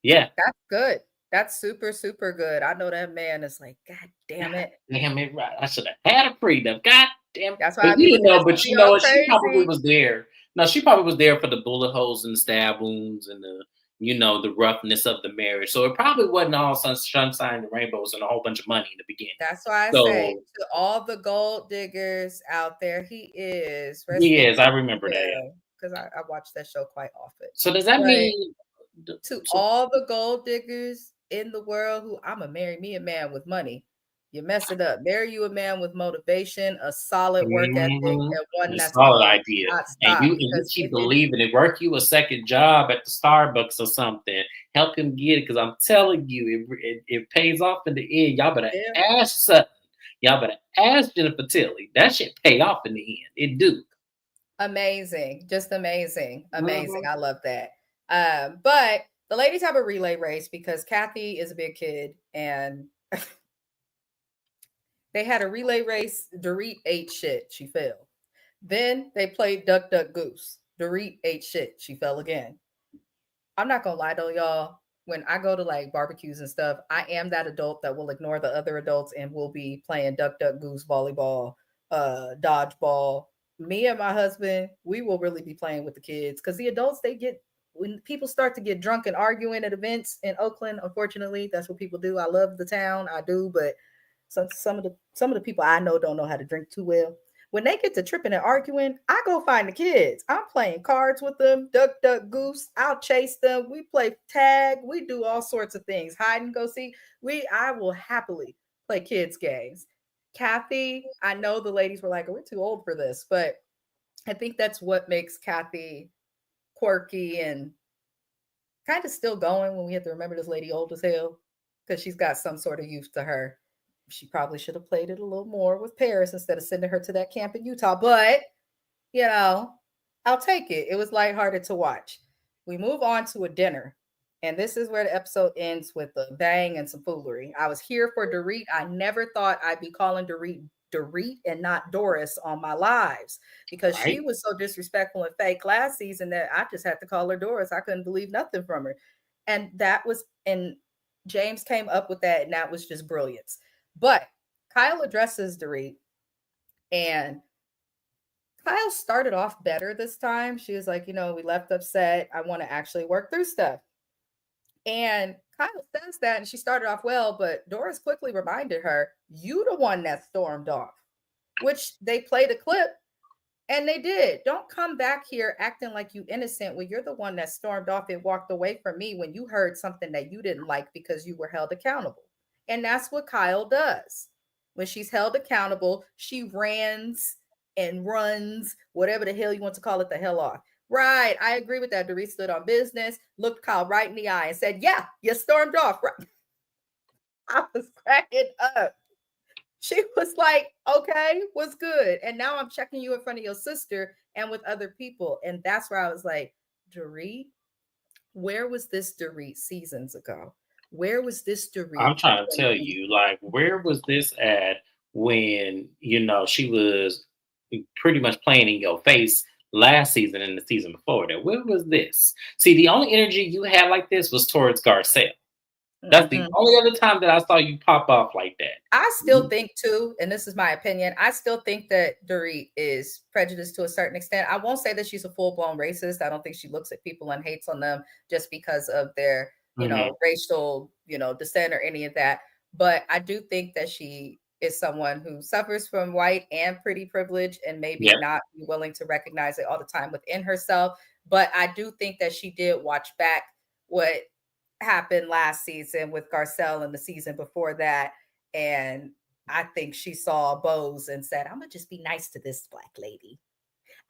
Speaker 2: yeah.
Speaker 1: That's good. That's super, super good. I know that man is like, God damn
Speaker 2: God
Speaker 1: it.
Speaker 2: damn it, right. I should have had a prenup. God damn.
Speaker 1: That's why
Speaker 2: But
Speaker 1: I be
Speaker 2: we didn't
Speaker 1: looking
Speaker 2: know,
Speaker 1: at
Speaker 2: but
Speaker 1: Sophie
Speaker 2: you know
Speaker 1: all
Speaker 2: what? She probably
Speaker 1: crazy.
Speaker 2: was there. No, she probably was there for the bullet holes and stab wounds and the roughness of the marriage. So it probably wasn't all sunshine and rainbows and a whole bunch of money in the beginning.
Speaker 1: That's why I say
Speaker 2: So,
Speaker 1: to all the gold diggers out there, he is. Rest in
Speaker 2: yes, I
Speaker 1: peace
Speaker 2: remember
Speaker 1: to
Speaker 2: that. Yeah.
Speaker 1: him. Because I watch that show quite often.
Speaker 2: So does that
Speaker 1: But
Speaker 2: mean?
Speaker 1: to
Speaker 2: So,
Speaker 1: all the gold diggers in the world who I'ma marry me a man with money. You mess it up. Marry you a man with motivation, a solid work ethic,
Speaker 2: mhm,
Speaker 1: and one
Speaker 2: a
Speaker 1: that's
Speaker 2: solid
Speaker 1: going
Speaker 2: idea,
Speaker 1: to not
Speaker 2: and
Speaker 1: stop.
Speaker 2: you
Speaker 1: Because
Speaker 2: keep
Speaker 1: if it
Speaker 2: believing it. Work you a second job at the Starbucks or something. Help him get it, because I'm telling you, it pays off in the end. Y'all better
Speaker 1: yeah,
Speaker 2: ask Sutton. Y'all better ask Jennifer Tilly. That shit pay off in the end. It do.
Speaker 1: amazing, just amazing, amazing.
Speaker 2: Mhm.
Speaker 1: I love that. But the ladies have a relay race because Kathy is a big kid and they had a relay race. Dorit ate shit. She fell. Then they played Duck Duck Goose. Dorit ate shit. She fell again. I'm not gonna lie though, y'all. When I go to like barbecues and stuff, I am that adult that will ignore the other adults and will be playing duck, duck, goose, volleyball, dodgeball. Me and my husband, we will really be playing with the kids because the adults they get when people start to get drunk and arguing at events in Oakland. Unfortunately, that's what people do. I love the town, I do, but some of the people I know don't know how to drink too well. When they get to tripping and arguing, I go find the kids. I'm playing cards with them, duck, duck, goose. I'll chase them. We play tag. We do all sorts of things. Hide and go seek. I will happily play kids games. Kathy, I know the ladies were like, "Oh, we're too old for this," but I think that's what makes Kathy quirky and kind of still going when we have to remember this lady old as hell because she's got some sort of youth to her. She probably should have played it a little more with Paris instead of sending her to that camp in Utah. But you know, I'll take it. It was lighthearted to watch. We move on to a dinner. And this is where the episode ends with a bang and some foolery. I was here for Dorit. I never thought I'd be calling Dorit and not Doris on my lives because she
Speaker 2: Right?
Speaker 1: was so disrespectful and fake last season that I just had to call her Doris. I couldn't believe nothing from her. And James came up with that, and that was just brilliance. But Kyle addresses Dorit, and Kyle started off better this time. She was like, we left upset. I want to actually work through stuff. And Kyle says that, and she started off well, but Doris quickly reminded her, you the one that stormed off, which they played a clip and they did. Don't come back here acting like you innocent when you're the one that stormed off and walked away from me when you heard something that you didn't like because you were held accountable. And that's what Kyle does. When she's held accountable, she rans and runs, whatever the hell you want to call it, the hell off. Right. I agree with that. Dorit stood on business, looked Kyle right in the eye and said, yeah, you stormed off. Right. I was cracking up. She was like, okay, what's good? And now I'm checking you in front of your sister and with other people. And that's where I was like, Dorit, where was this Dorit seasons ago? Where was this Dorit
Speaker 2: I'm trying to
Speaker 1: when
Speaker 2: tell
Speaker 1: we
Speaker 2: you, like, where was this at when she was pretty much playing in your face last season and the season before that? Where was this? See, the only energy you had like this was towards Garcelle. That's the
Speaker 1: Mhm.
Speaker 2: only other time that I saw you pop off like that.
Speaker 1: I still think too, and this is my opinion, I still think that Dorit is prejudiced to a certain extent. I won't say that she's a full-blown racist. I don't think she looks at people and hates on them just because of their,
Speaker 2: Hmm.
Speaker 1: racial, descent or any of that. But I do think that she is someone who suffers from white and pretty privilege and maybe
Speaker 2: Yeah,
Speaker 1: not be willing to recognize it all the time within herself. But I do think that she did watch back what happened last season with Garcelle and the season before that. And I think she saw Bose and said, I'm gonna just be nice to this black lady.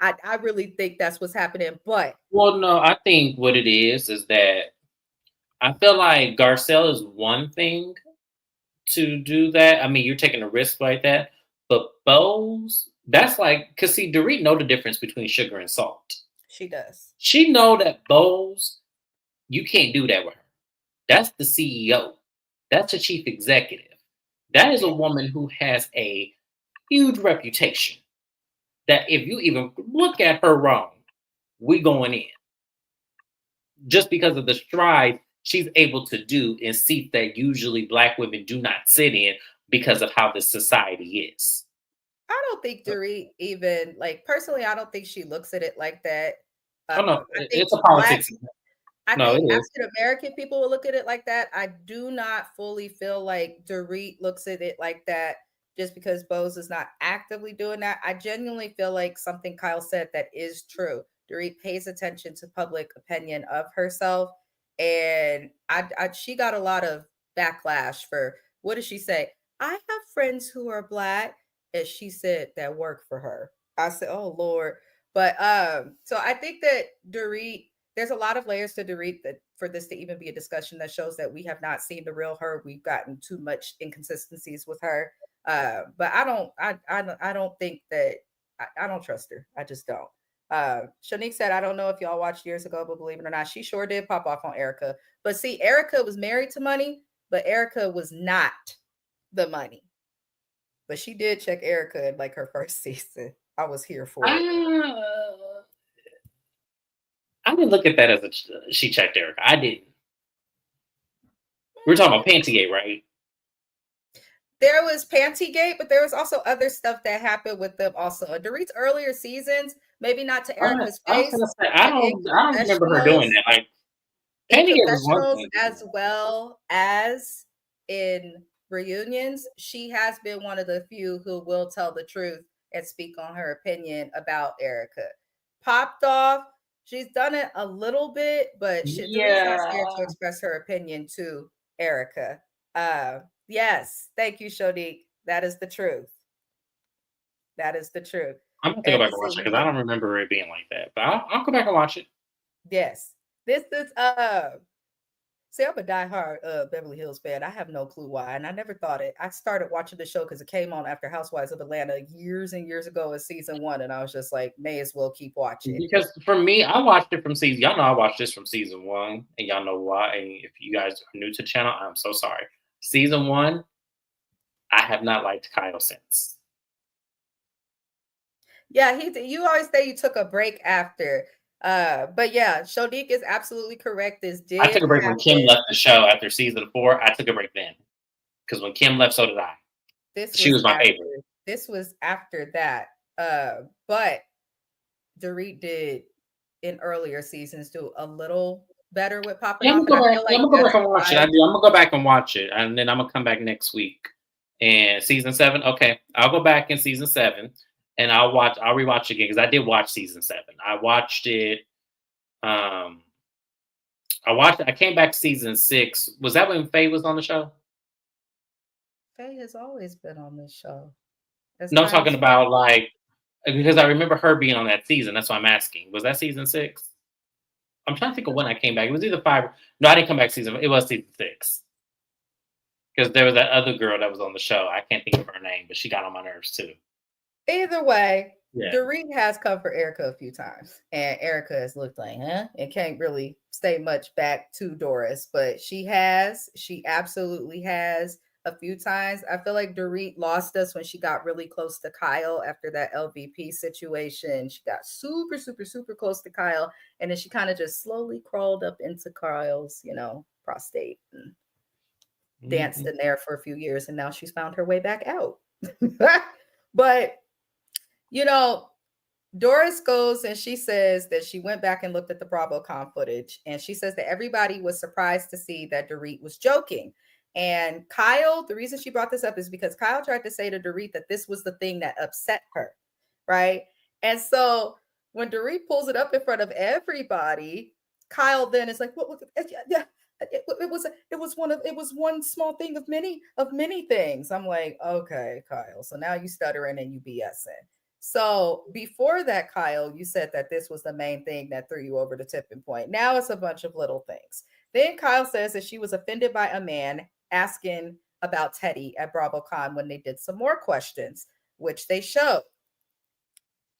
Speaker 1: I really think that's what's happening. But
Speaker 2: Well, no, I think what it is that I feel like Garcelle is one thing to do that. I mean, you're taking a risk like that, but Bose, that's like, cause see, Dorit know the difference between sugar and salt.
Speaker 1: she does.
Speaker 2: She know that Bose, you can't do that with her. That's the CEO. That's the chief executive. That is a
Speaker 1: Yeah.
Speaker 2: woman who has a huge reputation. That if you even look at her wrong, we going in. Just because of the stride she's able to do in seats that usually black women do not sit in because of how the society is.
Speaker 1: I don't think Dorit even like personally, I don't think she looks at it like that.
Speaker 2: Oh no,
Speaker 1: I think
Speaker 2: it's a
Speaker 1: black
Speaker 2: politics.
Speaker 1: I
Speaker 2: No, it
Speaker 1: think
Speaker 2: is.
Speaker 1: African American people will look at it like that. I do not fully feel like Dorit looks at it like that just because Bose is not actively doing that. I genuinely feel like something Kyle said that is true. Dorit pays attention to public opinion of herself, and she got a lot of backlash for what does she say? I have friends who are black, and she said that work for her. I said, oh Lord. But so I think that Dorit there's a lot of layers to Dorit that for this to even be a discussion that shows that we have not seen the real her. We've gotten too much inconsistencies with her. But I don't think that I don't trust her. I just don't. Shanique said, I don't know if y'all watched years ago, but believe it or not, she sure did pop off on Erica. But see, Erica was married to money, but Erica was not the money. But she did check Erica in like her first season. I was here for it.
Speaker 2: Uh, I didn't look at that as she checked Erica. I didn't. We're talking about Pantygate, right?
Speaker 1: There was Pantygate, but there was also other stuff that happened with them also. In Dorit's earlier seasons, maybe not to Erica's
Speaker 2: I was
Speaker 1: face,
Speaker 2: gonna say
Speaker 1: but
Speaker 2: I don't remember her doing that. Like
Speaker 1: in
Speaker 2: Pantygate was one
Speaker 1: confessionals
Speaker 2: thing.
Speaker 1: as well as in reunions, she has been one of the few who will tell the truth and speak on her opinion about Erica. Popped off, she's done it a little bit, but Dorit's not
Speaker 2: Yeah,
Speaker 1: scared to express her opinion to Erica. Yes, thank you, Shodiq. That is the truth. That is the truth.
Speaker 2: I'm gonna have to go
Speaker 1: And
Speaker 2: back
Speaker 1: to
Speaker 2: and watch
Speaker 1: sit
Speaker 2: it because I
Speaker 1: here,
Speaker 2: don't remember it being like that. But I'll go back and watch it.
Speaker 1: yes, this is See, I'm a diehard Beverly Hills fan. I have no clue why, and I never thought it. I started watching the show because it came on after Housewives of Atlanta years and years ago in season one, and I was just like, may as well keep watching.
Speaker 2: Because for me, I watched it from season. Y'all know I watched this from season one, and y'all know why. And if you guys are new to the channel, I'm so sorry. Season one, I have not liked Kyle since.
Speaker 1: Yeah, you always say you took a break after. But yeah, Shodiq is absolutely correct. This
Speaker 2: I
Speaker 1: did
Speaker 2: took a break when Kim
Speaker 1: happen.
Speaker 2: left the show after season four. I took a break then because when Kim left, so did I.
Speaker 1: This
Speaker 2: She
Speaker 1: was
Speaker 2: was my
Speaker 1: after
Speaker 2: favorite.
Speaker 1: this was after that. But Dorit did in earlier seasons do a little better with popping
Speaker 2: Yeah, I'm
Speaker 1: off,
Speaker 2: gonna
Speaker 1: and
Speaker 2: go
Speaker 1: I
Speaker 2: back.
Speaker 1: feel
Speaker 2: Yeah,
Speaker 1: like
Speaker 2: I'm gonna go
Speaker 1: that's
Speaker 2: back and watch it.
Speaker 1: why
Speaker 2: I'm gonna go back and watch it, and then I'm gonna come back next week. And season seven, okay, I'll go back in season seven, and I'll rewatch it again because I did watch season seven. I watched it. Um, I came back to season six. Was that when Faye was on the show?
Speaker 1: Faye has always been on this show. As
Speaker 2: No, I'm
Speaker 1: Kyle
Speaker 2: talking
Speaker 1: said,
Speaker 2: about like because I remember her being on that season. That's why I'm asking. Was that season six? I'm trying to think of when I came back. It was either five. No, I didn't come back season. It was season six because there was that other girl that was on the show. I can't think of her name, but she got on my nerves too.
Speaker 1: either way,
Speaker 2: Yeah.
Speaker 1: Dorit has come for Erica a few times, and Erica has looked like, huh? And can't really stay much back to Doris, but she has. She absolutely has a few times. I feel like Dorit lost us when she got really close to Kyle after that LVP situation. She got super, super, super close to Kyle, and then she kind of just slowly crawled up into Kyle's, prostate and danced
Speaker 2: Mm-hmm.
Speaker 1: in there for a few years, and now she's found her way back out. But you know, Doris goes and she says that she went back and looked at the BravoCon footage, and she says that everybody was surprised to see that Dorit was joking. And Kyle, the reason she brought this up is because Kyle tried to say to Dorit that this was the thing that upset her, right? And so when Dorit pulls it up in front of everybody, Kyle then is like, "What it was one small thing of many things. I'm like, okay, Kyle. So now you stuttering and you BSing. So before that, Kyle, you said that this was the main thing that threw you over the tipping point. Now it's a bunch of little things. Then Kyle says that she was offended by a man asking about Teddy at BravoCon when they did some more questions, which they showed.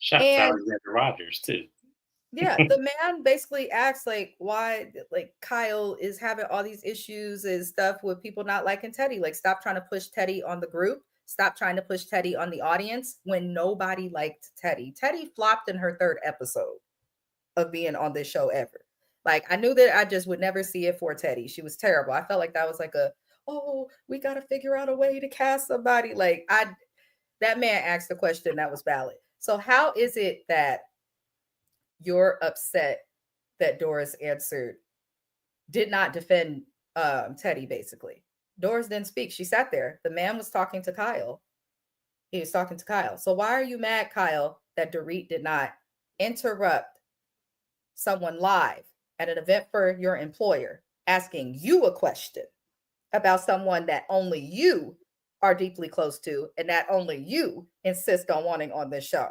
Speaker 2: Shots
Speaker 1: And
Speaker 2: Alexander Rogers too.
Speaker 1: yeah, the man basically asks like why like Kyle is having all these issues and stuff with people not liking Teddy. Like, stop trying to push Teddy on the group. Stop trying to push Teddy on the audience when nobody liked Teddy. Teddy flopped in her third episode of being on this show ever. Like, I knew that I just would never see it for Teddy. She was terrible. I felt like that was like a, oh, we got to figure out a way to cast somebody. Like, that man asked a question that was valid. So how is it that you're upset that Doris answered, did not defend Teddy, basically? Doris didn't speak. She sat there. The man was talking to Kyle. He was talking to Kyle. So why are you mad, Kyle, that Dorit did not interrupt someone live at an event for your employer asking you a question about someone that only you are deeply close to and that only you insist on wanting on this show?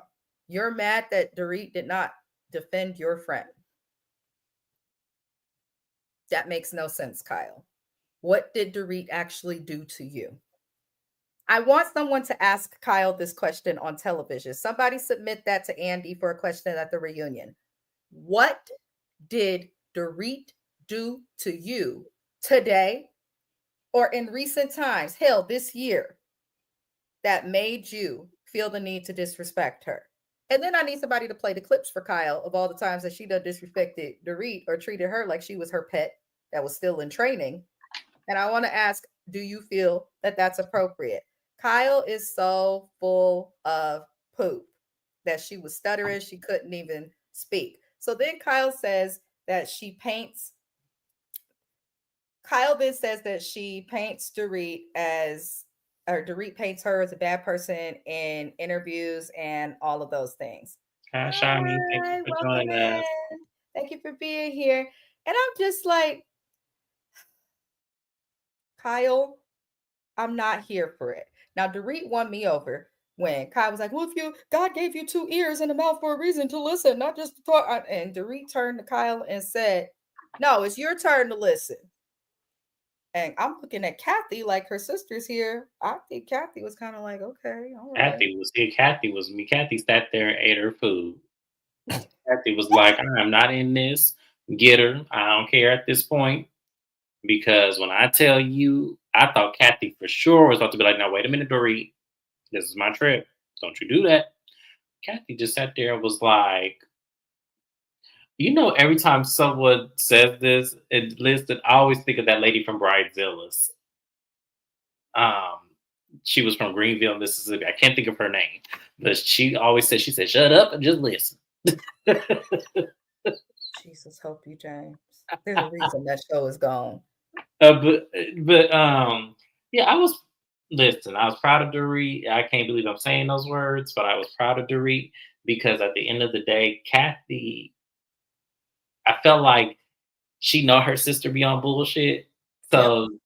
Speaker 1: You're mad that Dorit did not defend your friend. That makes no sense, Kyle. What did Dorit actually do to you? I want someone to ask Kyle this question on television. Somebody submit that to Andy for a question at the reunion. What did Dorit do to you today or in recent times, hell, this year, that made you feel the need to disrespect her? And then I need somebody to play the clips for Kyle of all the times that she done disrespected Dorit or treated her like she was her pet that was still in training. And I want to ask, do you feel that that's appropriate? Kyle is so full of poop that she was stuttering. She couldn't even speak. So then Kyle says that Kyle then says that she paints Dorit as, or Dorit paints her as a bad person in interviews and all of those things.
Speaker 2: Hi, Shani. Thank you
Speaker 1: Hi,
Speaker 2: for
Speaker 1: welcome
Speaker 2: joining
Speaker 1: in.
Speaker 2: us.
Speaker 1: Thank you for being here. And I'm just like, Kyle, I'm not here for it. Now, Dorit won me over when Kyle was like, well, if you, God gave you two ears and a mouth for a reason to listen, not just to talk. And Dorit turned to Kyle and said, no, it's your turn to listen. And I'm looking at Kathy like her sister's here. I think Kathy was kind of like, okay, all right.
Speaker 2: Kathy was here. Kathy was me. Kathy sat there and ate her food. Kathy was like, I am not in this. Get her. I don't care at this point. Because when I tell you, I thought Kathy for sure was about to be like, now, wait a minute, Dorit. This is my trip. Don't you do that. Kathy just sat there and was like, every time someone says this and listed, I always think of that lady from Bridezillas. Um, she was from Greenville, Mississippi. I can't think of her name, but she always said, shut up and just listen.
Speaker 1: Jesus help you, James. There's a reason that show is gone.
Speaker 2: But yeah, I was proud of Dorit. I can't believe I'm saying those words, but I was proud of Dorit because at the end of the day, Kathy, I felt like she know her sister be on bullshit. So
Speaker 1: Yep.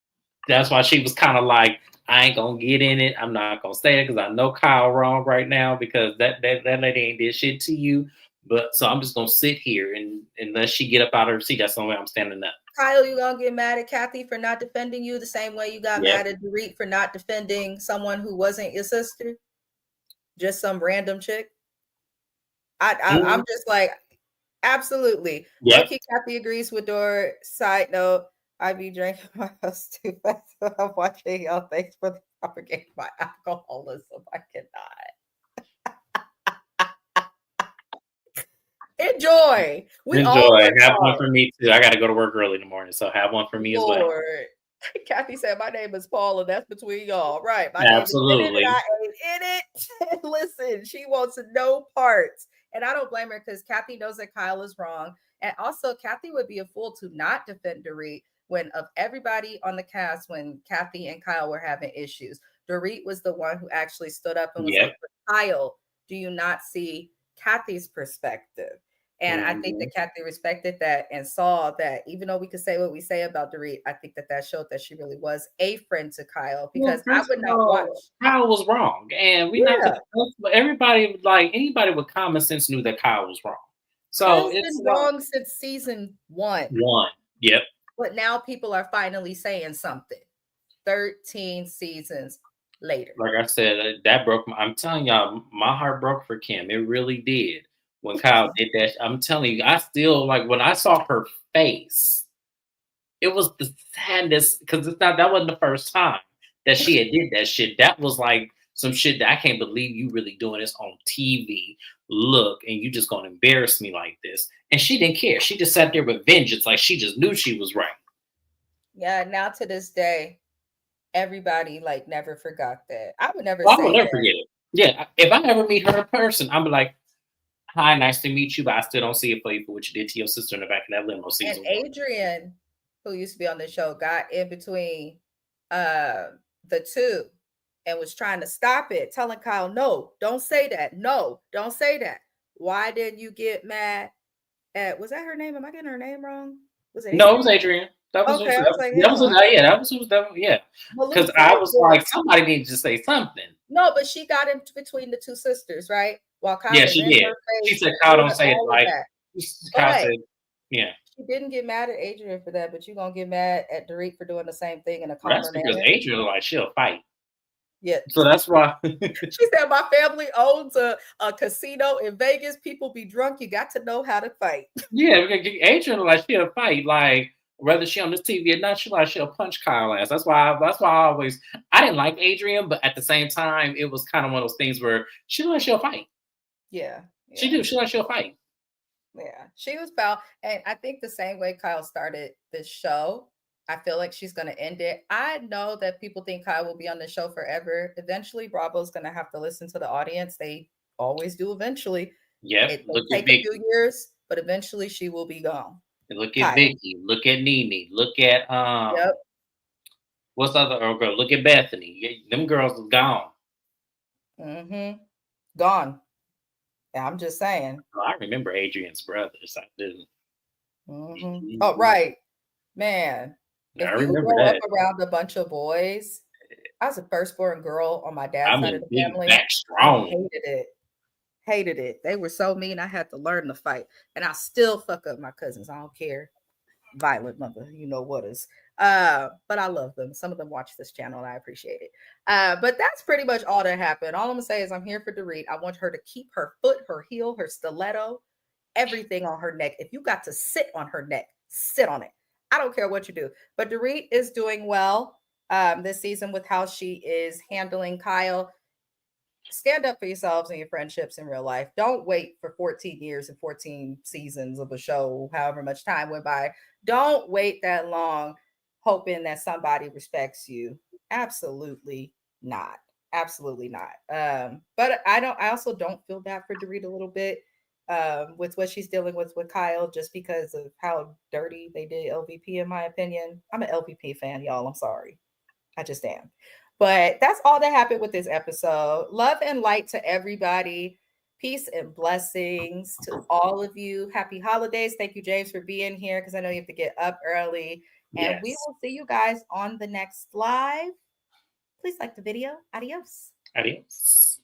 Speaker 2: that's why she was kind of like, I ain't gonna get in it. I'm not gonna say it because I know Kyle wrong right now because that lady ain't did shit to you. But so I'm just gonna sit here and unless she get up out of her seat, that's the only way I'm standing up.
Speaker 1: Kyle, you gonna get mad at Kathy for not defending you the same way you got
Speaker 2: Yep.
Speaker 1: mad at Dorit for not defending someone who wasn't your sister? Just some random chick? I'm just like, absolutely. Low
Speaker 2: Yep.
Speaker 1: key, Kathy agrees with Dor. Side note, I be drinking my house too fast. So I'm watching y'all. Thanks for propagating my alcoholism. I cannot. Enjoy. We all
Speaker 2: Enjoy.
Speaker 1: work
Speaker 2: Have one
Speaker 1: hard.
Speaker 2: for me too. I got to go to work early in the morning, so have one for me as well.
Speaker 1: Lord. Kathy said, my name is Paula. That's between y'all. Right. My name is in it and
Speaker 2: Absolutely.
Speaker 1: I ain't in it. Listen, she wants no parts. And I don't blame her because Kathy knows that Kyle is wrong. And also, Kathy would be a fool to not defend Dorit when, of everybody on the cast, when Kathy and Kyle were having issues. Dorit was the one who actually stood up and was
Speaker 2: Yep.
Speaker 1: like, Kyle, do you not see Kathy's perspective? And I think
Speaker 2: Mhm.
Speaker 1: that Kathy respected that and saw that even though we could say what we say about Dorit, I think that that showed that she really was a friend to Kyle
Speaker 2: Well,
Speaker 1: because I
Speaker 2: first
Speaker 1: would
Speaker 2: of
Speaker 1: not watch.
Speaker 2: all, Kyle was wrong, and we're not
Speaker 1: Yeah,
Speaker 2: gonna. Everybody, like anybody with common sense, knew that Kyle was wrong. So
Speaker 1: Kyle's
Speaker 2: it's
Speaker 1: been
Speaker 2: like
Speaker 1: wrong since season one,
Speaker 2: one. Yep.
Speaker 1: but now people are finally saying something. 13 seasons later.
Speaker 2: Like I said, that broke. I'm telling y'all, my heart broke for Kim. It really did when Kyle did that. I'm telling you, I still like when I saw her face. It was the saddest because it's not. That wasn't the first time that she had did that shit. That was like some shit that I can't believe you really doing this on TV. Look, and you just gonna embarrass me like this. And she didn't care. She just sat there with vengeance, like she just knew she was right.
Speaker 1: Yeah, now to this day, everybody like never forgot that. I would never
Speaker 2: Well, I will
Speaker 1: say
Speaker 2: never
Speaker 1: that.
Speaker 2: forget it. Yeah, if I ever meet her in person, I'm be like, "Hi, nice to meet you," but I still don't see it for you for what you did to your sister in the back of that limo
Speaker 1: And
Speaker 2: season one.
Speaker 1: Adrian, who used to be on the show, got in between uh the two and was trying to stop it, telling Kyle, no, don't say that. No, don't say that. Why didn't you get mad at, was that her name? Am I getting her name wrong? Was it
Speaker 2: No, it was
Speaker 1: Adrian?
Speaker 2: Adrian. That was
Speaker 1: Okay, I was like,
Speaker 2: that
Speaker 1: hell,
Speaker 2: was
Speaker 1: I don't
Speaker 2: yeah.
Speaker 1: know.
Speaker 2: That was yeah.
Speaker 1: Malou
Speaker 2: Because
Speaker 1: said
Speaker 2: I
Speaker 1: it
Speaker 2: was
Speaker 1: good.
Speaker 2: like, somebody needs to say something.
Speaker 1: No, but she got in between the two sisters, right? While Kyle
Speaker 2: Yeah,
Speaker 1: was
Speaker 2: she
Speaker 1: in
Speaker 2: did.
Speaker 1: her
Speaker 2: She
Speaker 1: face
Speaker 2: said, "Kyle, don't
Speaker 1: doing
Speaker 2: say it."
Speaker 1: all of
Speaker 2: Like
Speaker 1: that.
Speaker 2: Kyle
Speaker 1: But
Speaker 2: said, "Yeah."
Speaker 1: she didn't get mad at Adrian for that, but you gonna get mad at Dorit for doing the same thing in a
Speaker 2: Well, that's
Speaker 1: calmer
Speaker 2: because
Speaker 1: manner.
Speaker 2: Adrian like she'll fight,
Speaker 1: Yeah.
Speaker 2: so that's why.
Speaker 1: She said, my family owns a casino in Vegas. People be drunk. You got to know how to fight.
Speaker 2: Yeah, because Adrian like she'll fight. Like whether she on this TV or not, she'll punch Kyle ass. That's why I always I didn't like Adrian, but at the same time, it was kind of one of those things where she'll fight.
Speaker 1: Yeah.
Speaker 2: She
Speaker 1: Yeah.
Speaker 2: do. She'll fight.
Speaker 1: Yeah. She was foul. And I think the same way Kyle started this show, I feel like she's going to end it. I know that people think Kyle will be on the show forever. Eventually, Bravo's going to have to listen to the audience. They always do eventually.
Speaker 2: Yep.
Speaker 1: It
Speaker 2: Look
Speaker 1: will
Speaker 2: at
Speaker 1: take a
Speaker 2: Vicky.
Speaker 1: few years, but eventually she will be gone.
Speaker 2: Look at
Speaker 1: Kyle.
Speaker 2: Vicky. Look at Nene. Look at
Speaker 1: Yep.
Speaker 2: what's the other girl? Look at Bethany. Them girls are gone.
Speaker 1: Mm-hmm. Gone. I'm just saying.
Speaker 2: Oh, I remember Adrian's brothers. I do.
Speaker 1: Mm-hmm. Oh,
Speaker 2: Mhm.
Speaker 1: right. Man,
Speaker 2: I
Speaker 1: if you
Speaker 2: remember
Speaker 1: grow up
Speaker 2: that.
Speaker 1: around a bunch of boys, I was a firstborn girl on my dad's
Speaker 2: I
Speaker 1: side of
Speaker 2: mean,
Speaker 1: the
Speaker 2: big
Speaker 1: family.
Speaker 2: back
Speaker 1: I
Speaker 2: strong.
Speaker 1: hated it. Hated it. They were so mean. I had to learn to fight. And I still fuck up my cousins. I don't care. Violent mother, you know what is. But I love them. Some of them watch this channel and I appreciate it. But that's pretty much all that happened. All I'm gonna say is I'm here for Dorit. I want her to keep her foot, her heel, her stiletto, everything on her neck. If you got to sit on her neck, sit on it. I don't care what you do. But Dorit is doing well this season with how she is handling Kyle. Stand up for yourselves and your friendships in real life. Don't wait for 14 years and 14 seasons of a show, however much time went by. Don't wait that long hoping that somebody respects you. Absolutely not. Absolutely not. But I also don't feel bad for Dorit a little bit with what she's dealing with Kyle, just because of how dirty they did LVP, in my opinion. I'm an LVP fan, y'all. I'm sorry. I just am. But that's all that happened with this episode. Love and light to everybody. Peace and blessings to all of you. Happy holidays. Thank you, James, for being here because I know you have to get up early. And we
Speaker 2: Yes.
Speaker 1: will see you guys on the next live. Please like the video. Adios.
Speaker 2: Adios.